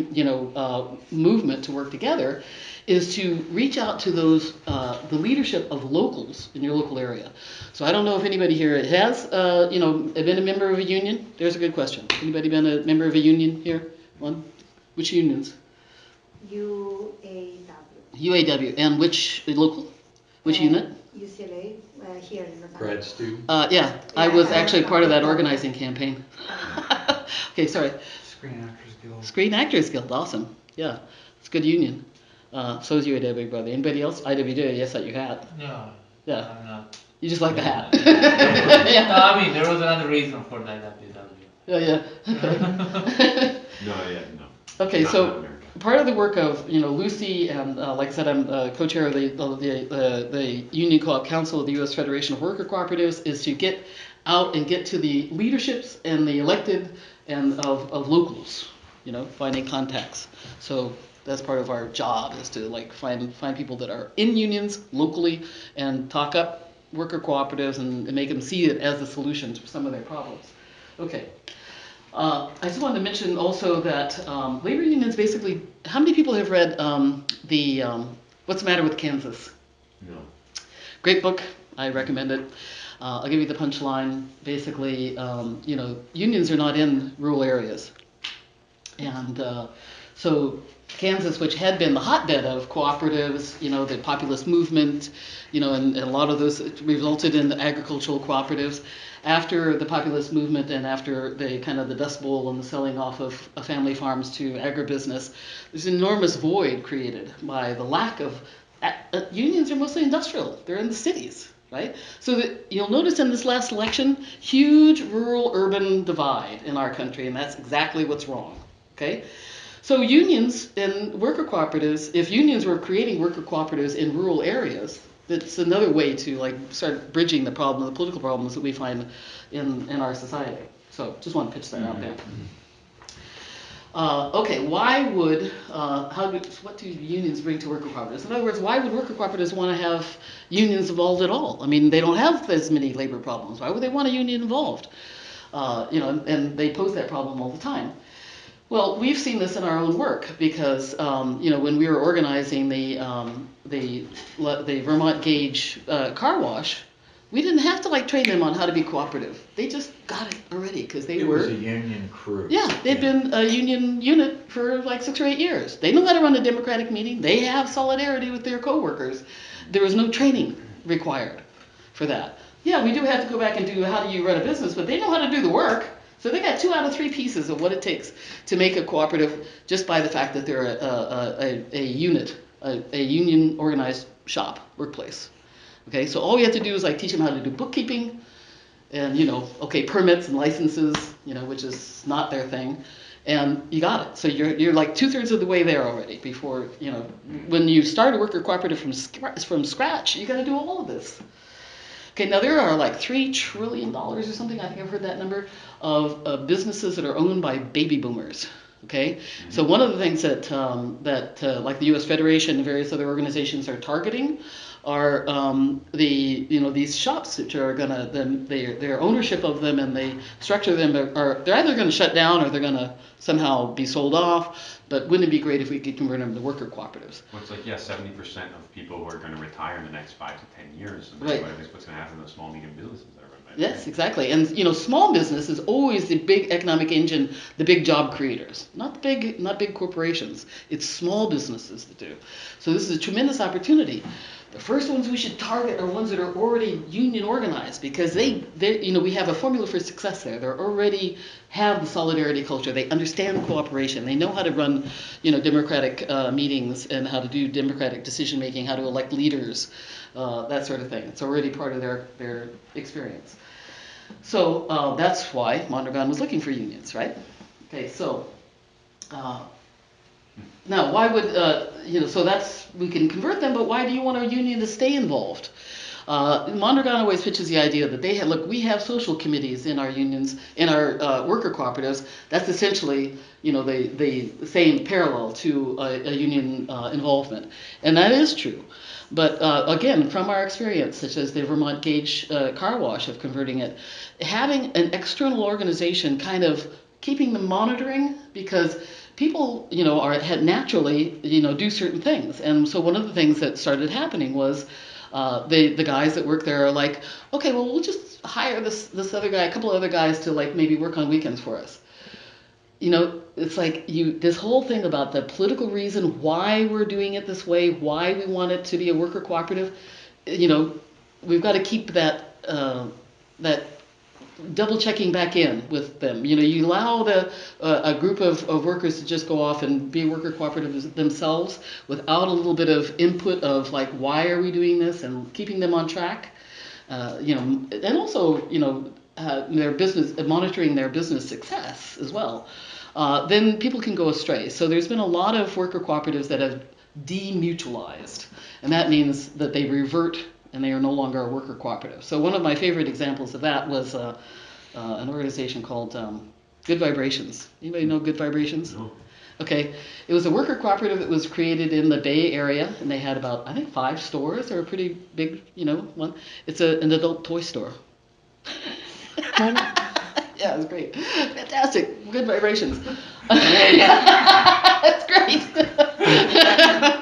movement to work together is to reach out to those the leadership of locals in your local area. So I don't know if anybody here has been a member of a union. There's a good question. Anybody been a member of a union here? One? Which unions? UAW. UAW. And which local? Which unit? UCLA, here in Los Angeles. Grad student? Yeah, I was actually part of that organizing campaign. Okay, sorry. Screen Actors Guild. Screen Actors Guild, awesome. Yeah, it's a good union. So is UAW, brother. Anybody else? IWJ, yes, that you had. No. Yeah. I'm not. You just like the hat. Yeah. No, I mean, there was another reason for that IWW. Yeah. Okay. No. Okay, Not so America. part of the work of LUCI and like I said, I'm co-chair of the Union Co-op Council of the U.S. Federation of Worker Cooperatives, is to get out and get to the leaderships and the elected and of locals, finding contacts. So that's part of our job, is to find people that are in unions locally and talk up worker cooperatives and make them see it as a solution to some of their problems. Okay. I just wanted to mention also that labor unions basically, how many people have read What's the Matter with Kansas? No. Great book. I recommend it. I'll give you the punchline. Basically, unions are not in rural areas. And so Kansas, which had been the hotbed of cooperatives, the populist movement, and a lot of those resulted in the agricultural cooperatives. After the populist movement and after the Dust Bowl and the selling off of family farms to agribusiness, there's an enormous void created by the lack of unions are mostly industrial. They're in the cities, right? So that you'll notice in this last election, huge rural-urban divide in our country, and that's exactly what's wrong, okay? So unions and worker cooperatives, if unions were creating worker cooperatives in rural areas, that's another way to like start bridging the problem, the political problems that we find in our society. So just want to pitch that out there. Okay, why would, what do unions bring to worker cooperatives? In other words, why would worker cooperatives want to have unions involved at all? I mean, they don't have as many labor problems. Why would they want a union involved? And they pose that problem all the time. Well, we've seen this in our own work because, when we were organizing the Vermont Gauge car wash, we didn't have to like train them on how to be cooperative. They just got it already because It was a union crew. Yeah, they've been a union unit for like 6 or 8 years. They know how to run a democratic meeting. They have solidarity with their coworkers. There was no training required for that. Yeah, we do have to go back and do how do you run a business, but they know how to do the work. So they got 2 out of 3 pieces of what it takes to make a cooperative just by the fact that they're a unit, a union organized shop, workplace. Okay, so all we have to do is like teach them how to do bookkeeping and, permits and licenses, which is not their thing. And you got it. So you're like 2/3 of the way there already before, when you start a worker cooperative from scratch, you got to do all of this. Okay, now there are like $3 trillion or something, I think I've heard that number, of businesses that are owned by baby boomers. Okay, so one of the things that like the U.S. Federation and various other organizations are targeting are these shops which are gonna their ownership of them and the structure of them they're either going to shut down or they're going to somehow be sold off. But wouldn't it be great if we could convert them to worker cooperatives? Well, it's like 70% of people who are going to retire in the next 5 to 10 years. And right. What's going to happen to those small medium businesses that are run by Yes, exactly. And small business is always the big economic engine, the big job creators, not big corporations. It's small businesses that do. So this is a tremendous opportunity. The first ones we should target are ones that are already union organized because we have a formula for success there. They already have the solidarity culture. They understand cooperation. They know how to run, democratic meetings and how to do democratic decision making, how to elect leaders, that sort of thing. It's already part of their experience. So that's why Mondragon was looking for unions, right? Okay, so now why would, so that's, we can convert them, but why do you want a union to stay involved? Mondragon always pitches the idea that we have social committees in our unions, in our worker cooperatives. That's essentially, the same parallel to a union involvement. And that is true. But again, from our experience, such as the Vermont Gauge car wash of converting it, having an external organization kind of keeping the monitoring, because people, naturally, do certain things. And so one of the things that started happening was the guys that work there are like, okay, well, we'll just hire this other guy, a couple of other guys to like maybe work on weekends for us. It's like this whole thing about the political reason why we're doing it this way, why we want it to be a worker cooperative, we've got to keep that double checking back in with them. You allow a group of workers to just go off and be worker cooperatives themselves without a little bit of input of like, why are we doing this, and keeping them on track, and also, their business, monitoring their business success as well. Then people can go astray. So there's been a lot of worker cooperatives that have demutualized, and that means that they revert and they are no longer a worker cooperative. So one of my favorite examples of that was an organization called Good Vibrations. Anybody know Good Vibrations? No. Okay, it was a worker cooperative that was created in the Bay Area, and they had about, I think, 5 stores. They were a pretty big, one. It's an adult toy store. Yeah, it was great. Fantastic. Good Vibrations. That's great.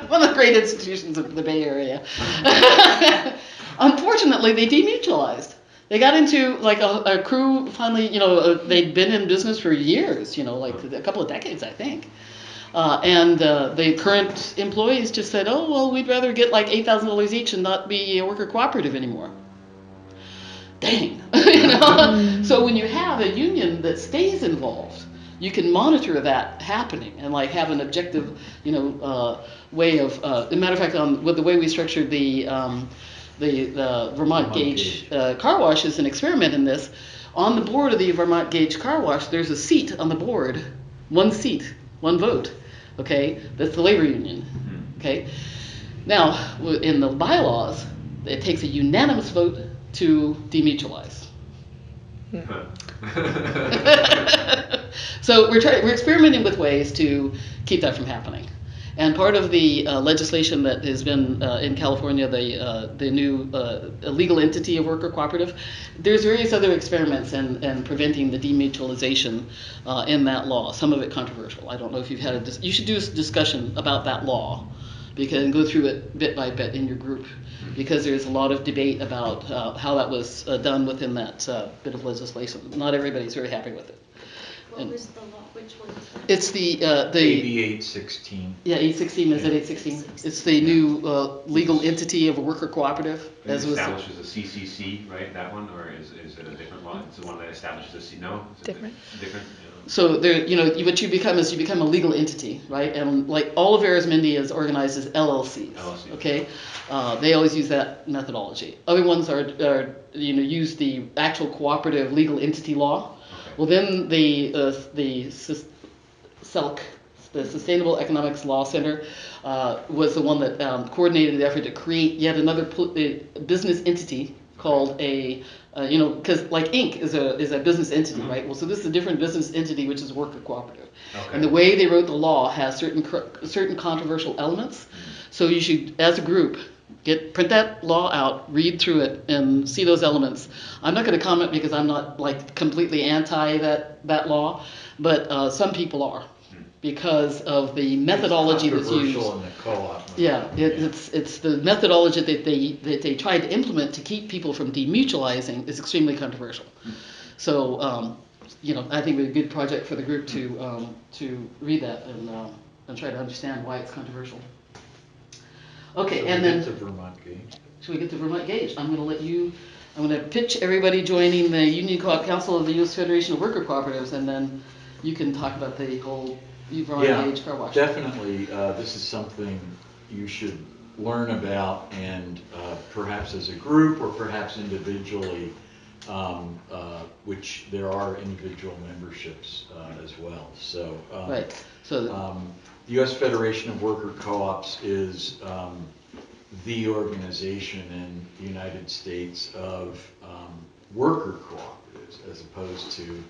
One of the great institutions of the Bay Area. Unfortunately, they demutualized. They got into like a crew finally, they'd been in business for years, like a couple of decades, I think. And the current employees just said, oh, well, we'd rather get like $8,000 each and not be a worker cooperative anymore. Dang. So when you have a union that stays involved, you can monitor that happening and like have an objective, way of. As a matter of fact, with the way we structured the the Vermont Gauge Car Wash is an experiment in this. On the board of the Vermont Gauge Car Wash, there's a seat on the board, one seat, one vote. Okay, that's the labor union. Okay, now in the bylaws, it takes a unanimous vote to demutualize. So we're experimenting with ways to keep that from happening. And part of the legislation that has been in California, the new legal entity of worker cooperative, there's various other experiments in preventing the demutualization in that law. Some of it controversial. I don't know if you've had you should do a discussion about that law, because and go through it bit by bit in your group, because there's a lot of debate about how that was done within that bit of legislation. Not everybody's very happy with it. What was the law? Which one is that? It's the AB 816. Yeah, 816, is it 816? It's the new legal entity of a worker cooperative. It establishes a CCC, right, that one, or is it a different law? It's the one that establishes a C, no? Is it different? Different? Yeah. So there, what you become is you become a legal entity, right? And like all of Arizmendi is organized as LLCs. LLCs. Okay, they always use that methodology. Other ones are use the actual cooperative legal entity law. Okay. Well, then the SELC, the Sustainable Economics Law Center, was the one that coordinated the effort to create yet another business entity called because like Inc. is a business entity, Mm-hmm. right? Well, so this is a different business entity, which is a worker cooperative. Okay. And the way they wrote the law has certain controversial elements. So you should, as a group, print that law out, read through it, and see those elements. I'm not going to comment because I'm not like completely anti that law, but some people are, because of the methodology that's used. Controversial in the co-op. Yeah, it's the methodology that they tried to implement to keep people from demutualizing is extremely controversial. So I think it would be a good project for the group to read that and try to understand why it's controversial. Okay, So and we then get to Vermont Gauge. should we get to Vermont Gauge? I'm going to pitch everybody joining the Union Co-op Council of the U.S. Federation of Worker Cooperatives, and then you can talk about the whole Vermont Gauge car wash. Definitely. This is something you should learn about, and perhaps as a group or perhaps individually, which there are individual memberships as well. So, right. So the U.S. Federation of Worker Co-ops is the organization in the United States of worker cooperatives, as opposed to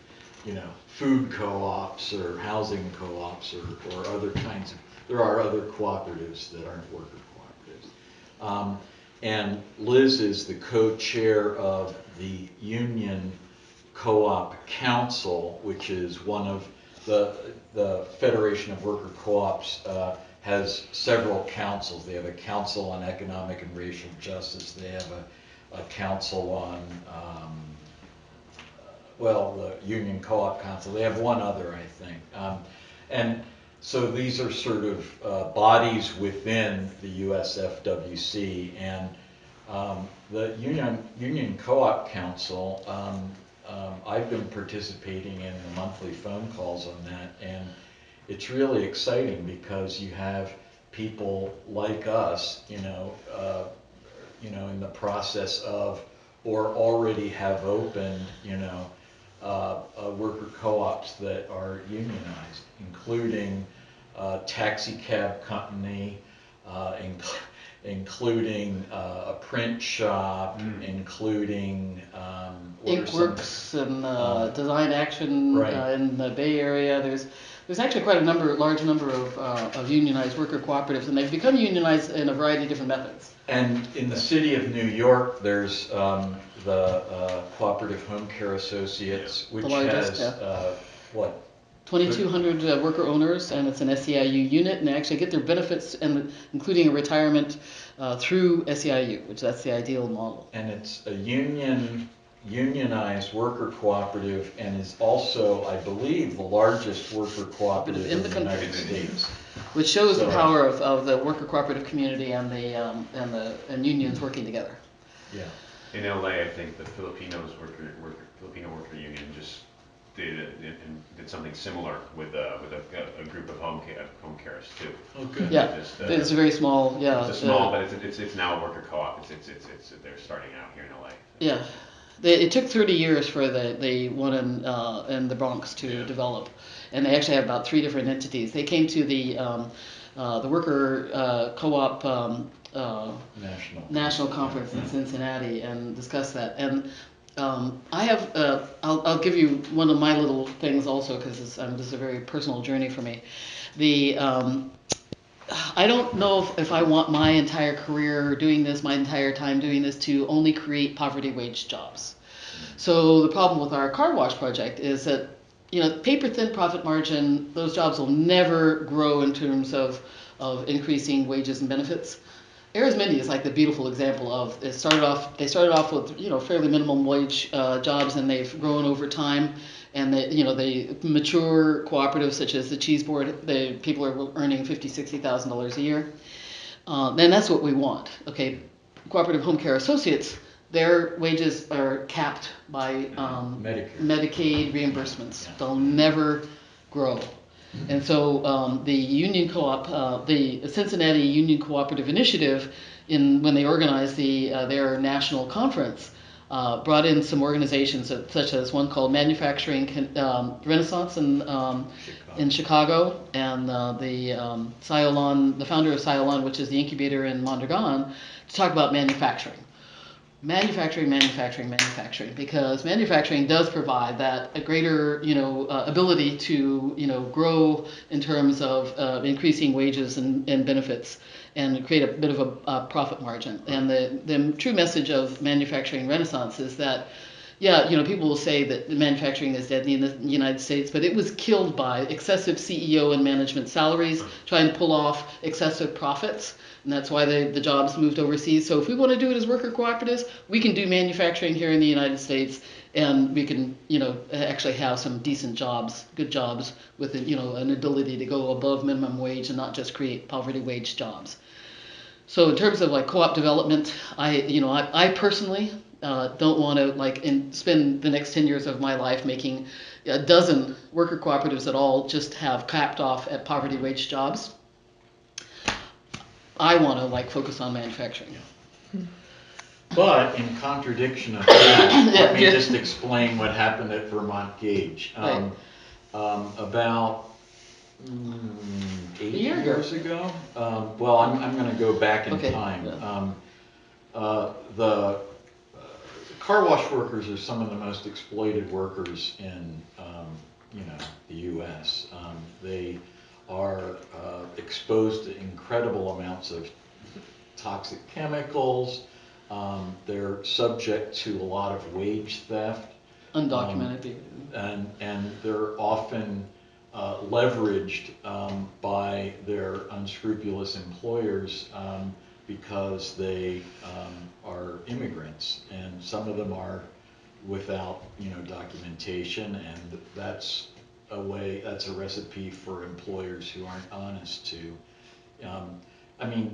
food co-ops or housing co-ops or other kinds of, there are other cooperatives that aren't worker cooperatives. And Liz is the co-chair of the Union Co-op Council, which is one of the Federation of Worker Co-ops has several councils. They have a council on economic and racial justice. They have a council on the Union Co-op Council. They have one other, I think. And so these are sort of bodies within the USFWC, and the Union Co-op Council, I've been participating in the monthly phone calls on that, and it's really exciting because you have people like us, in the process of, or already have opened, worker co-ops that are unionized, including taxi cab company, including a print shop, including Inkworks and Design Action right. In the Bay Area. There's actually quite a large number of unionized worker cooperatives, and they've become unionized in a variety of different methods. And in the city of New York, there's the Cooperative Home Care Associates, which largest, has, 2,200 worker owners, and it's an SEIU unit, and they actually get their benefits, including a retirement, through SEIU, which that's the ideal model. And it's a unionized worker cooperative, and is also, I believe, the largest worker cooperative in the United States. Which shows the power of the worker cooperative community and the unions working together. Yeah. In LA, I think the Filipino worker union just did something similar with a group of home carers too. Okay. Yeah, it's very small. Yeah, It's a small, but it's now a worker co-op. It's they're starting out here in LA. So. Yeah, it took 30 years for the one in the Bronx to develop, and they actually have about 3 different entities. They came to the worker co-op national conference in Cincinnati and discussed that. And I have I'll give you one of my little things also because this is a very personal journey for me. The I don't know if I want my entire career doing this, my entire time doing this, to only create poverty wage jobs. So the problem with our car wash project is that, paper thin profit margin, those jobs will never grow in terms of increasing wages and benefits. Aherns is like the beautiful example of they started off with fairly minimum wage jobs, and they've grown over time. And the mature cooperatives such as the Cheese Board, the people are earning $50,000-$60,000 a year. Then that's what we want. Okay, Cooperative Home Care Associates, their wages are capped by Medicaid reimbursements. They'll never grow. And so the union co-op, the Cincinnati Union Cooperative Initiative, when they organized their national conference, brought in some organizations such as one called Manufacturing Renaissance in Chicago, and the founder of Sciolan, which is the incubator in Mondragon, to talk about manufacturing. Manufacturing, because manufacturing does provide that a greater, ability to, grow in terms of increasing wages and benefits and create a bit of a profit margin. And the true message of Manufacturing Renaissance is that, people will say that manufacturing is dead in the United States, but it was killed by excessive CEO and management salaries, trying to pull off excessive profits. And that's why the jobs moved overseas. So if we want to do it as worker cooperatives, we can do manufacturing here in the United States, and we can, actually have some decent jobs, good jobs, with an ability to go above minimum wage and not just create poverty wage jobs. So in terms of like co-op development, I personally don't want to spend the next 10 years of my life making a dozen worker cooperatives that all just have capped off at poverty wage jobs. I want to focus on manufacturing. But in contradiction of that, let me just explain what happened at Vermont Gauge. About 8 years ago. Well, I'm going to go back in time. The car wash workers are some of the most exploited workers in the U.S. They are exposed to incredible amounts of toxic chemicals. They're subject to a lot of wage theft. Undocumented. And they're often leveraged by their unscrupulous employers because they are immigrants, and some of them are without documentation, and that's a recipe for employers who aren't honest to.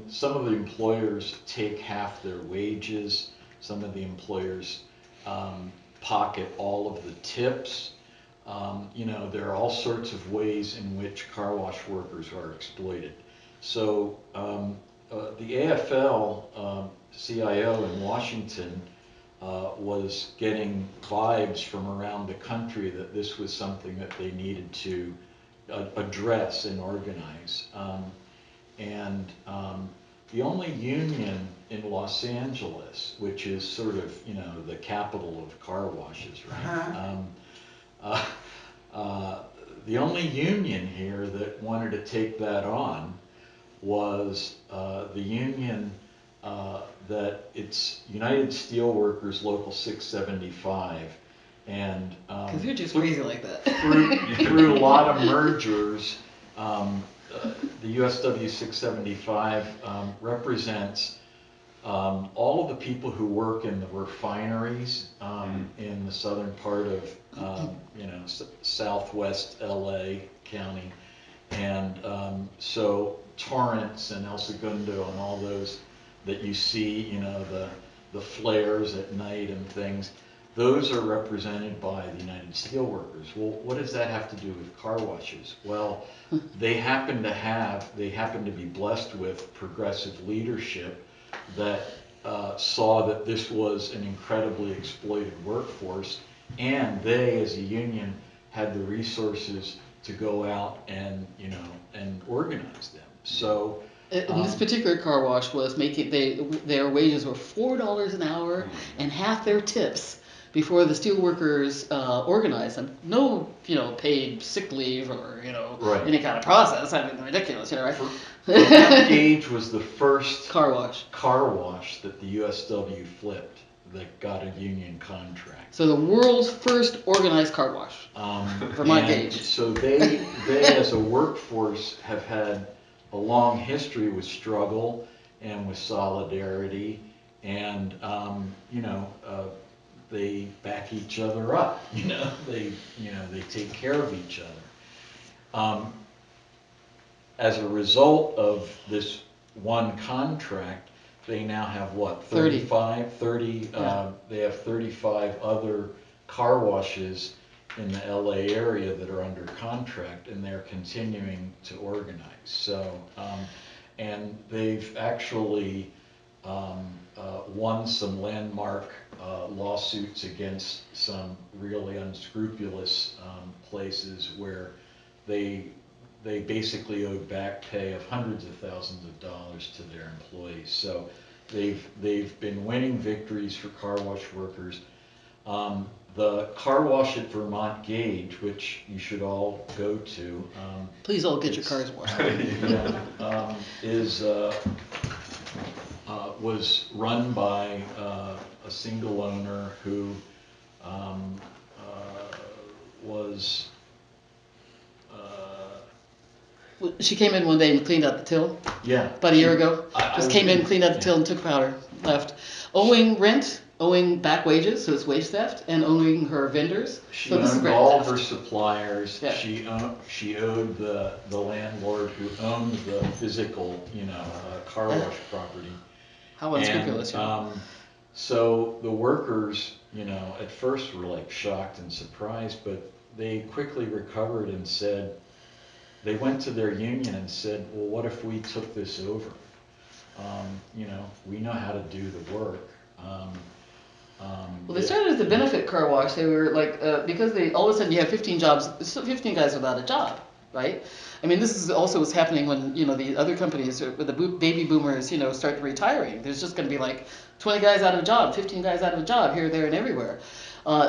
Some of the employers take half their wages. Some of the employers pocket all of the tips. There are all sorts of ways in which car wash workers are exploited. So the AFL-CIO in Washington was getting vibes from around the country that this was something that they needed to address and organize. The only union in Los Angeles, which is sort of, the capital of car washes, right? The only union here that wanted to take that on was the union that it's United Steelworkers Local 675, and because you're just crazy like that. through a lot of mergers, the USW 675 represents all of the people who work in the refineries in the southern part of southwest LA County, and so Torrance and El Segundo and all those that you see, the flares at night and things. those are represented by the United Steelworkers. Well, what does that have to do with car washes? Well, they happen to be blessed with progressive leadership that saw that this was an incredibly exploited workforce, and they, as a union, had the resources to go out and organize them. So this particular car wash was making their wages were $4 an hour and half their tips before the steelworkers organized them. No, paid sick leave or Right. any kind of process. I mean, ridiculous, right? That gauge was the first car wash that the USW flipped that got a union contract. So the world's first organized car wash. Vermont Gauge. So they as a workforce have had a long history with struggle and with solidarity, and they back each other up. They take care of each other. As a result of this one contract, they now have what, 35? 30, they have 35 other car washes in the LA area that are under contract, and they're continuing to organize. So, and they've actually won some landmark lawsuits against some really unscrupulous places where they basically owed back pay of hundreds of thousands of dollars to their employees. So they've been winning victories for car wash workers. The car wash at Vermont Gauge, which you should all go to. Please all get your cars washed. Was run by a single owner who was. She came in one day and cleaned out the till. Yeah. About a year ago. I Came in, cleaned out the till, and took powder. Left. Owing rent, owing back wages, so it's wage theft, and owing her vendors. She so this owned is all theft. her suppliers. Yeah. She owed the landlord who owned the physical, car wash property. How unscrupulous. So the workers, at first were like shocked and surprised, but they quickly recovered and said, they went to their union and said, well, what if we took this over? We know how to do the work. Well, they started as a benefit car wash. They were like, because they all of a sudden you have 15 jobs, 15 guys without a job, right? I mean, this is also what's happening when, the other companies, with the baby boomers, start retiring. There's just going to be like 20 guys out of a job, 15 guys out of a job here, there, and everywhere.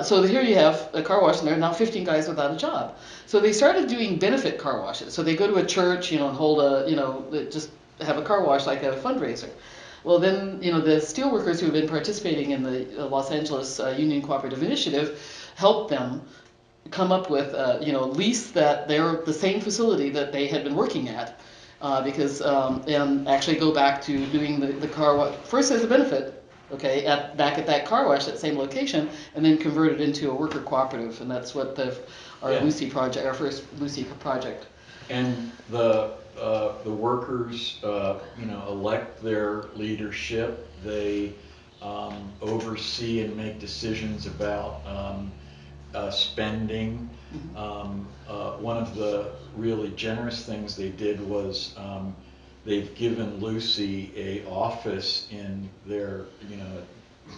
So here you have a car wash, and there are now 15 guys without a job. So they started doing benefit car washes. So they go to a church, and hold just have a car wash like a fundraiser. Well, then, the steelworkers who have been participating in the Los Angeles Union Cooperative initiative helped them come up with, lease that they're the same facility that they had been working at, and actually go back to doing the car wash first as a benefit, okay, back at that car wash, that same location, and then convert it into a worker cooperative, and that's what our LUCI project, our first LUCI project. And the workers, elect their leadership. They oversee and make decisions about spending. One of the really generous things they did was they've given LUCI a office in their,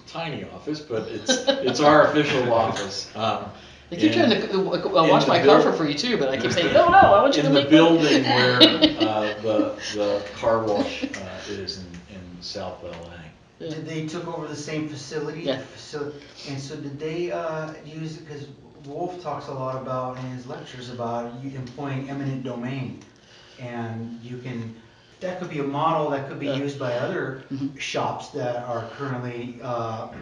tiny office, but it's our official office. They keep trying to wash my car for free too, but I keep saying, no, I want you to make in the building where the car wash is in South LA. Yeah. Did they took over the same facility? Yeah. So did they use, because Wolf talks a lot about in his lectures about you employing eminent domain, and that could be a model that could be used by other shops that are currently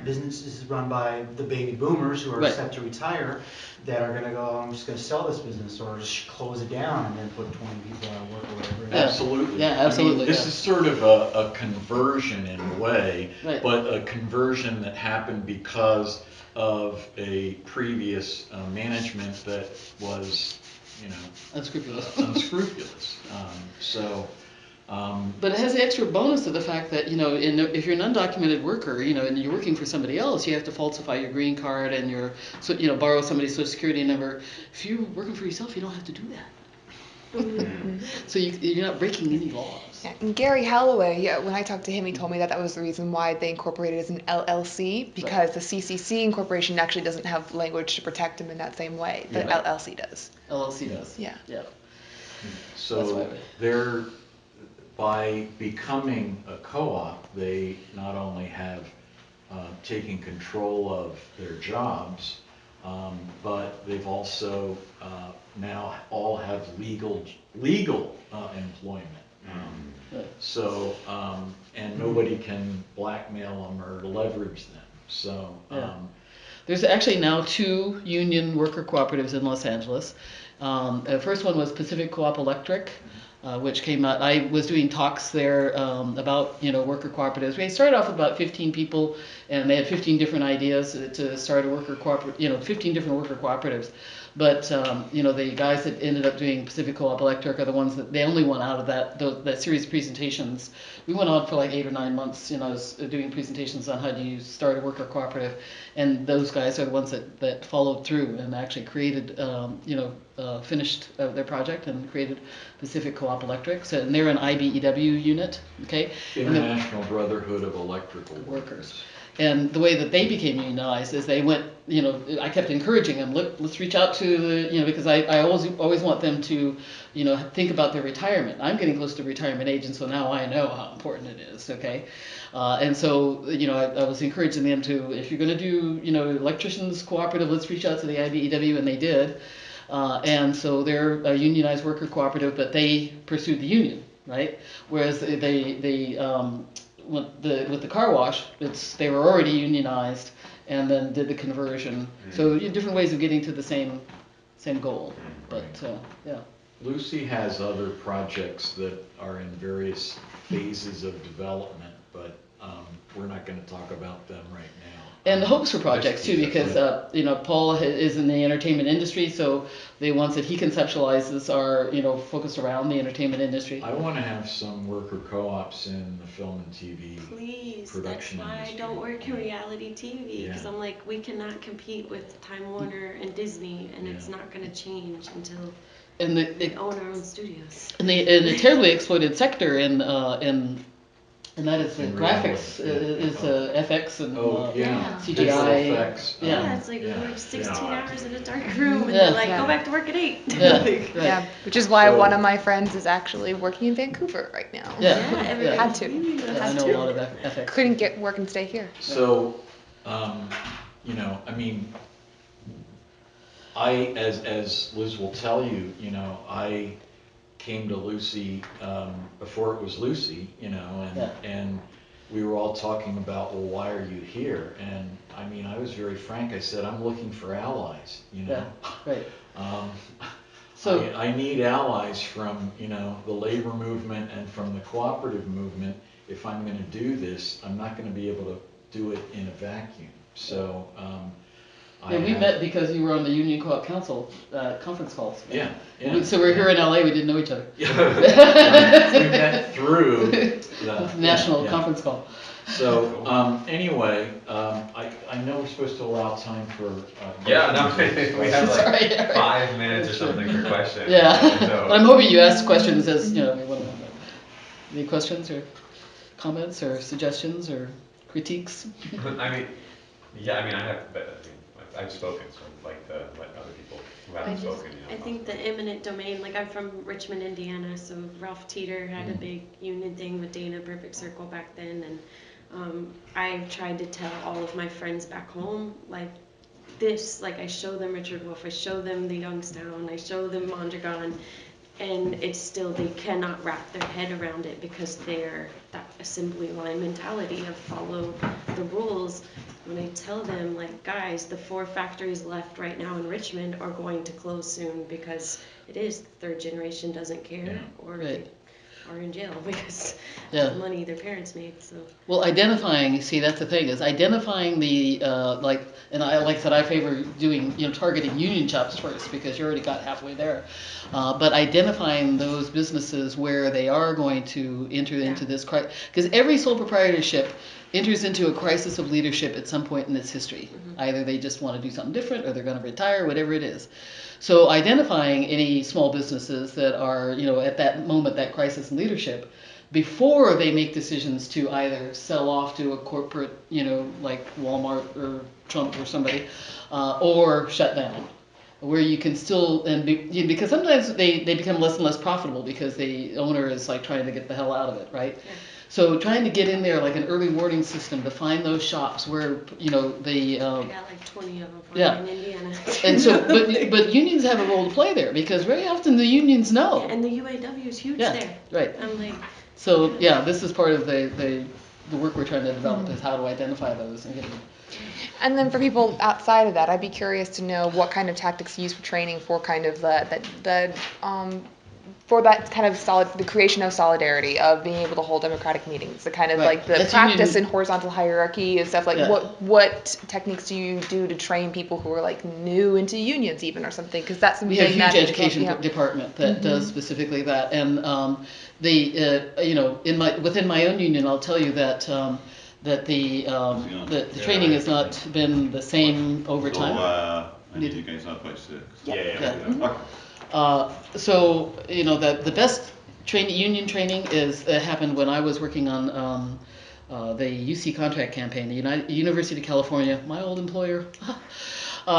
businesses run by the baby boomers who are set to retire, that are going to go, I'm just going to sell this business or just close it down and then put 20 people out of work or whatever. Absolutely. Yeah, absolutely. I mean, this is sort of a conversion in a way, Right. but a conversion that happened because of a previous management that was, Unscrupulous. unscrupulous. So But it has the extra bonus of the fact that, if you're an undocumented worker, and you're working for somebody else, you have to falsify your green card and borrow somebody's social security number. If you're working for yourself, you don't have to do that. So you're not breaking any laws. Yeah, and Gary Holloway, when I talked to him, he told me that was the reason why they incorporated as an LLC, because the CCC incorporation actually doesn't have language to protect them in that same way that LLC does. LLC does. Yeah. Yeah. So they're, by becoming a co-op, they not only have taken control of their jobs, but they've also now all have legal employment. So, and nobody can blackmail them or leverage them. So, there's actually now 2 union worker cooperatives in Los Angeles. The first one was Pacific Co-op Electric, which came out. I was doing talks there about worker cooperatives. We started off with about 15 people, and they had 15 different ideas to start a worker cooperative. 15 different worker cooperatives. But the guys that ended up doing Pacific Co-op Electric are the ones that they only went out of that series of presentations. We went on for like 8 or 9 months, doing presentations on how do you start a worker cooperative, and those guys are the ones that followed through and actually created, finished their project and created Pacific Co-op Electric. So, and they're an IBEW unit, okay? International Brotherhood of Electrical Workers. And the way that they became unionized is they went, I kept encouraging them, let's reach out to the, because I always want them to, think about their retirement. I'm getting close to retirement age, and so now I know how important it is, okay? And so, I was encouraging them to, if you're going to do, electricians cooperative, let's reach out to the IBEW, and they did. And so they're a unionized worker cooperative, but they pursued the union, right? Whereas with the car wash, they were already unionized and then did the conversion. So different ways of getting to the same goal. But LUCI has other projects that are in various phases of development, but we're not going to talk about them right now. And hopes for projects too, because Paul is in the entertainment industry, so the ones that he conceptualizes are focused around the entertainment industry. I want to have some worker co-ops in the film and TV production that's why industry. I don't work in reality TV, because I'm like, we cannot compete with Time Warner and Disney, and it's not going to change until we own our own studios. And the terribly exploited sector and that is the graphics, is FX and CGI. Effects. It's like you work 16 hours in a dark room and they're like, go back to work at 8. Yeah, which is why one of my friends is actually working in Vancouver right now. Everybody had to. I know a lot of FX. Couldn't get work and stay here. So, I, as Liz will tell you, I came to LUCI before it was LUCI, and we were all talking about, well, why are you here? And I was very frank. I said, I'm looking for allies, Yeah, right. So I need allies from, the labor movement and from the cooperative movement. If I'm going to do this, I'm not going to be able to do it in a vacuum. So we met because you were on the Union Co-op Council conference calls. Yeah. So we're here in LA. We didn't know each other. We met through the national conference call. So anyway, I know we're supposed to allow time for we have like 5 minutes or something for questions. So I'm hoping you ask questions as any questions or comments or suggestions or critiques. I've spoken, so I'd like to let other people who haven't spoken. I think the eminent domain, like I'm from Richmond, Indiana, so Ralph Teeter had a big union thing with Dana Perfect Circle back then, and I've tried to tell all of my friends back home, like this, like I show them Richard Wolff, I show them the Youngstown, I show them Mondragon, and it's still, they cannot wrap their head around it because they're that assembly line mentality of follow the rules. When I tell them, like, guys, the 4 factories left right now in Richmond are going to close soon because it is third generation doesn't care, or are in jail because Yeah. of the money their parents made. So. Well, identifying, see, that's the thing, is identifying the, and like I said, I favor doing, targeting union shops first, because you already got halfway there. But identifying those businesses where they are going to enter into this crisis, because every sole proprietorship enters into a crisis of leadership at some point in its history. Either they just want to do something different, or they're going to retire, whatever it is. So identifying any small businesses that are, at that moment, that crisis in leadership, before they make decisions to either sell off to a corporate, like Walmart or Trump or somebody, or shut down, where you can still, because sometimes they become less and less profitable because the owner is like trying to get the hell out of it, right? Yeah. So trying to get in there like an early warning system to find those shops where, I got like 20 of them for Yeah. in Indiana. And so, but unions have a role to play there, because very often the unions know. Yeah, and the UAW is huge Yeah, there. right. I'm like, So yeah, this is part of the work we're trying to develop, is how to identify those and get them. And then for people outside of that, I'd be curious to know what kind of tactics you use for training for kind of for that kind of the creation of solidarity, of being able to hold democratic meetings, the kind of Right. like the That's practice union- in horizontal hierarchy and stuff like. Yeah. What techniques do you do to train people who are like new into unions even, or something? Because that's something We have a huge that education department that does specifically that, and within my own union, I'll tell you that the training has not been the same over time. I need to go inside page 6. Yeah. Okay. So the best union training happened when I was working on the UC contract campaign, the University of California, my old employer. We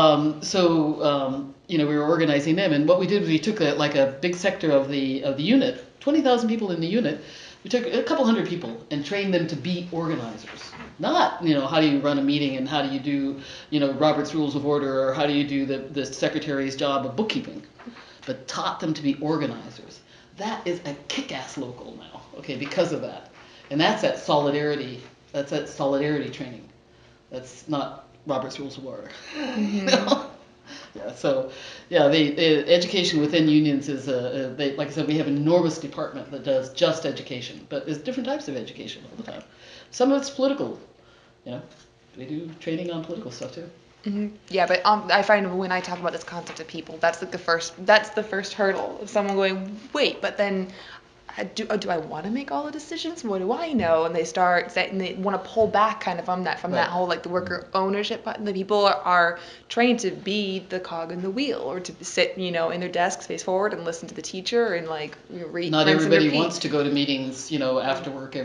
were organizing them, and what we did was we took a big sector of the unit, 20,000 people in the unit. We took a couple hundred people and trained them to be organizers. Not, how do you run a meeting, and how do you do, Robert's Rules of Order, or how do you do the secretary's job of bookkeeping, but taught them to be organizers. That is a kick-ass local now, okay, because of that. And that's that solidarity training. That's not Robert's Rules of Order. Yeah, so, the education within unions is, like I said, we have an enormous department that does just education, but there's different types of education all the time. Some of it's political, we do training on political stuff too. Yeah, but I find when I talk about this concept to people, that's like the first hurdle of someone going, wait, but then do I want to make all the decisions? What do I know? And they start saying, and they want to pull back kind of from that whole like the worker ownership. But the people are trained to be the cog in the wheel, or to sit in their desks face forward and listen to the teacher and like read. Not everybody wants to go to meetings, after work,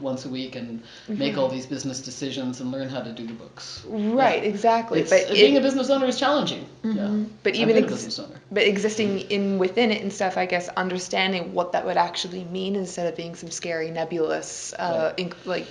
once a week and make all these business decisions and learn how to do the books. Right, exactly. But being a business owner is challenging. Yeah. But I've been a business owner. But existing within it and stuff, I guess, understanding what that would actually mean instead of being some scary, nebulous, like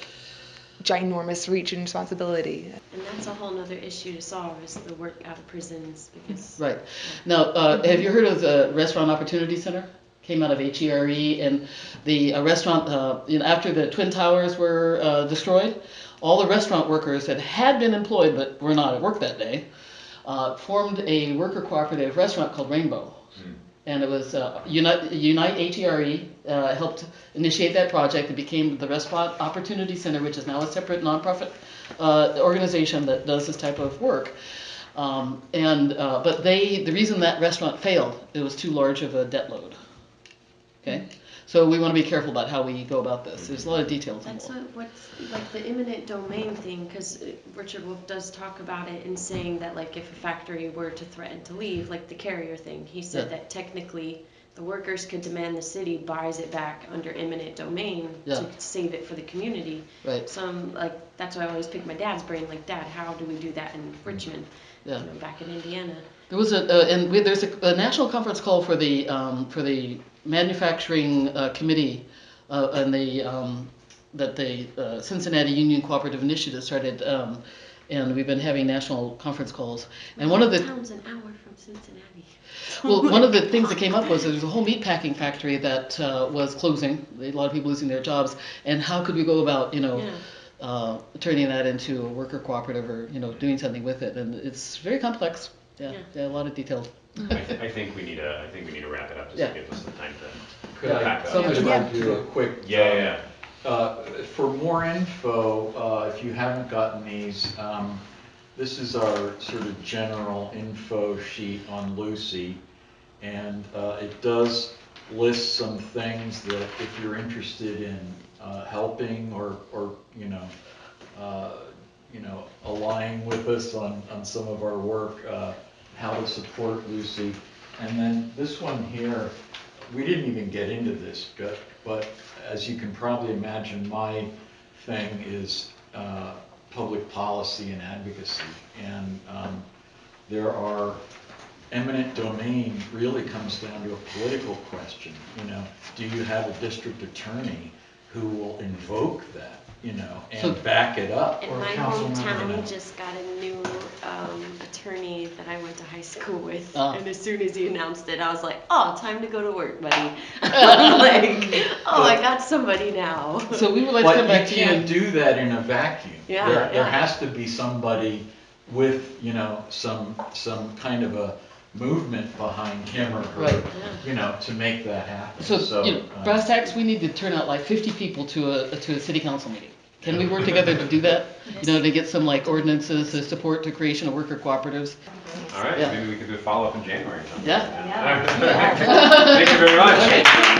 ginormous reach and responsibility. and that's a whole nother issue to solve, is the work out of prisons, because. Right. Now, have you heard of the Restaurant Opportunity Center? Came out of HERE, and the restaurant, after the Twin Towers were destroyed, all the restaurant workers that had been employed but were not at work that day formed a worker cooperative restaurant called Rainbow. And it was Unite HERE helped initiate that project. It became the Restaurant Opportunity Center, which is now a separate nonprofit organization that does this type of work. But the reason that restaurant failed, it was too large of a debt load. Okay, so we want to be careful about how we go about this. There's a lot of details That's involved. what's like the eminent domain thing, because Richard Wolff does talk about it in saying that like if a factory were to threaten to leave, like the carrier thing, he said that technically the workers could demand the city buys it back under eminent domain to save it for the community. Right. So that's why I always pick my dad's brain, like, Dad, how do we do that in Richmond? Back in Indiana. There was there's a national conference call for the manufacturing committee and that the Cincinnati Union Cooperative Initiative started, and we've been having national conference calls. And one of the town's an hour from Cincinnati. Well, one of the things that came up was there's a whole meatpacking factory that was closing. A lot of people losing their jobs, and how could we go about turning that into a worker cooperative, or doing something with it? And it's very complex. Yeah, a lot of details. I think we need to wrap it up just Yeah. to give us some time to. Could I, wrap it so up. much could more. I do a quick? Yeah. For more info, if you haven't gotten these, this is our sort of general info sheet on LUCI, and it does list some things that if you're interested in helping or aligning with us on some of our work, how to support LUCI. And then this one here, we didn't even get into this, but as you can probably imagine, my thing is public policy and advocacy. And there are, eminent domain really comes down to a political question. Do you have a district attorney who will invoke that, and back it up? And Or a my council member, hometown just got a new attorney that I went to high school with, Oh. and as soon as he announced it, I was like, "Oh, time to go to work, buddy." I'm like, "Oh, I got somebody now." So we would like to come But back you to you. can't do that in a vacuum. Yeah, There yeah. has to be somebody with, some kind of a movement behind him or her, Right. to make that happen. So, brass tacks, we need to turn out like 50 people to a city council meeting. Can we work together to do that? To get some like ordinances to support the creation of worker cooperatives. All right, Yeah. maybe we could do a follow-up in January or something. Yeah. All right. Thank you very much. Okay.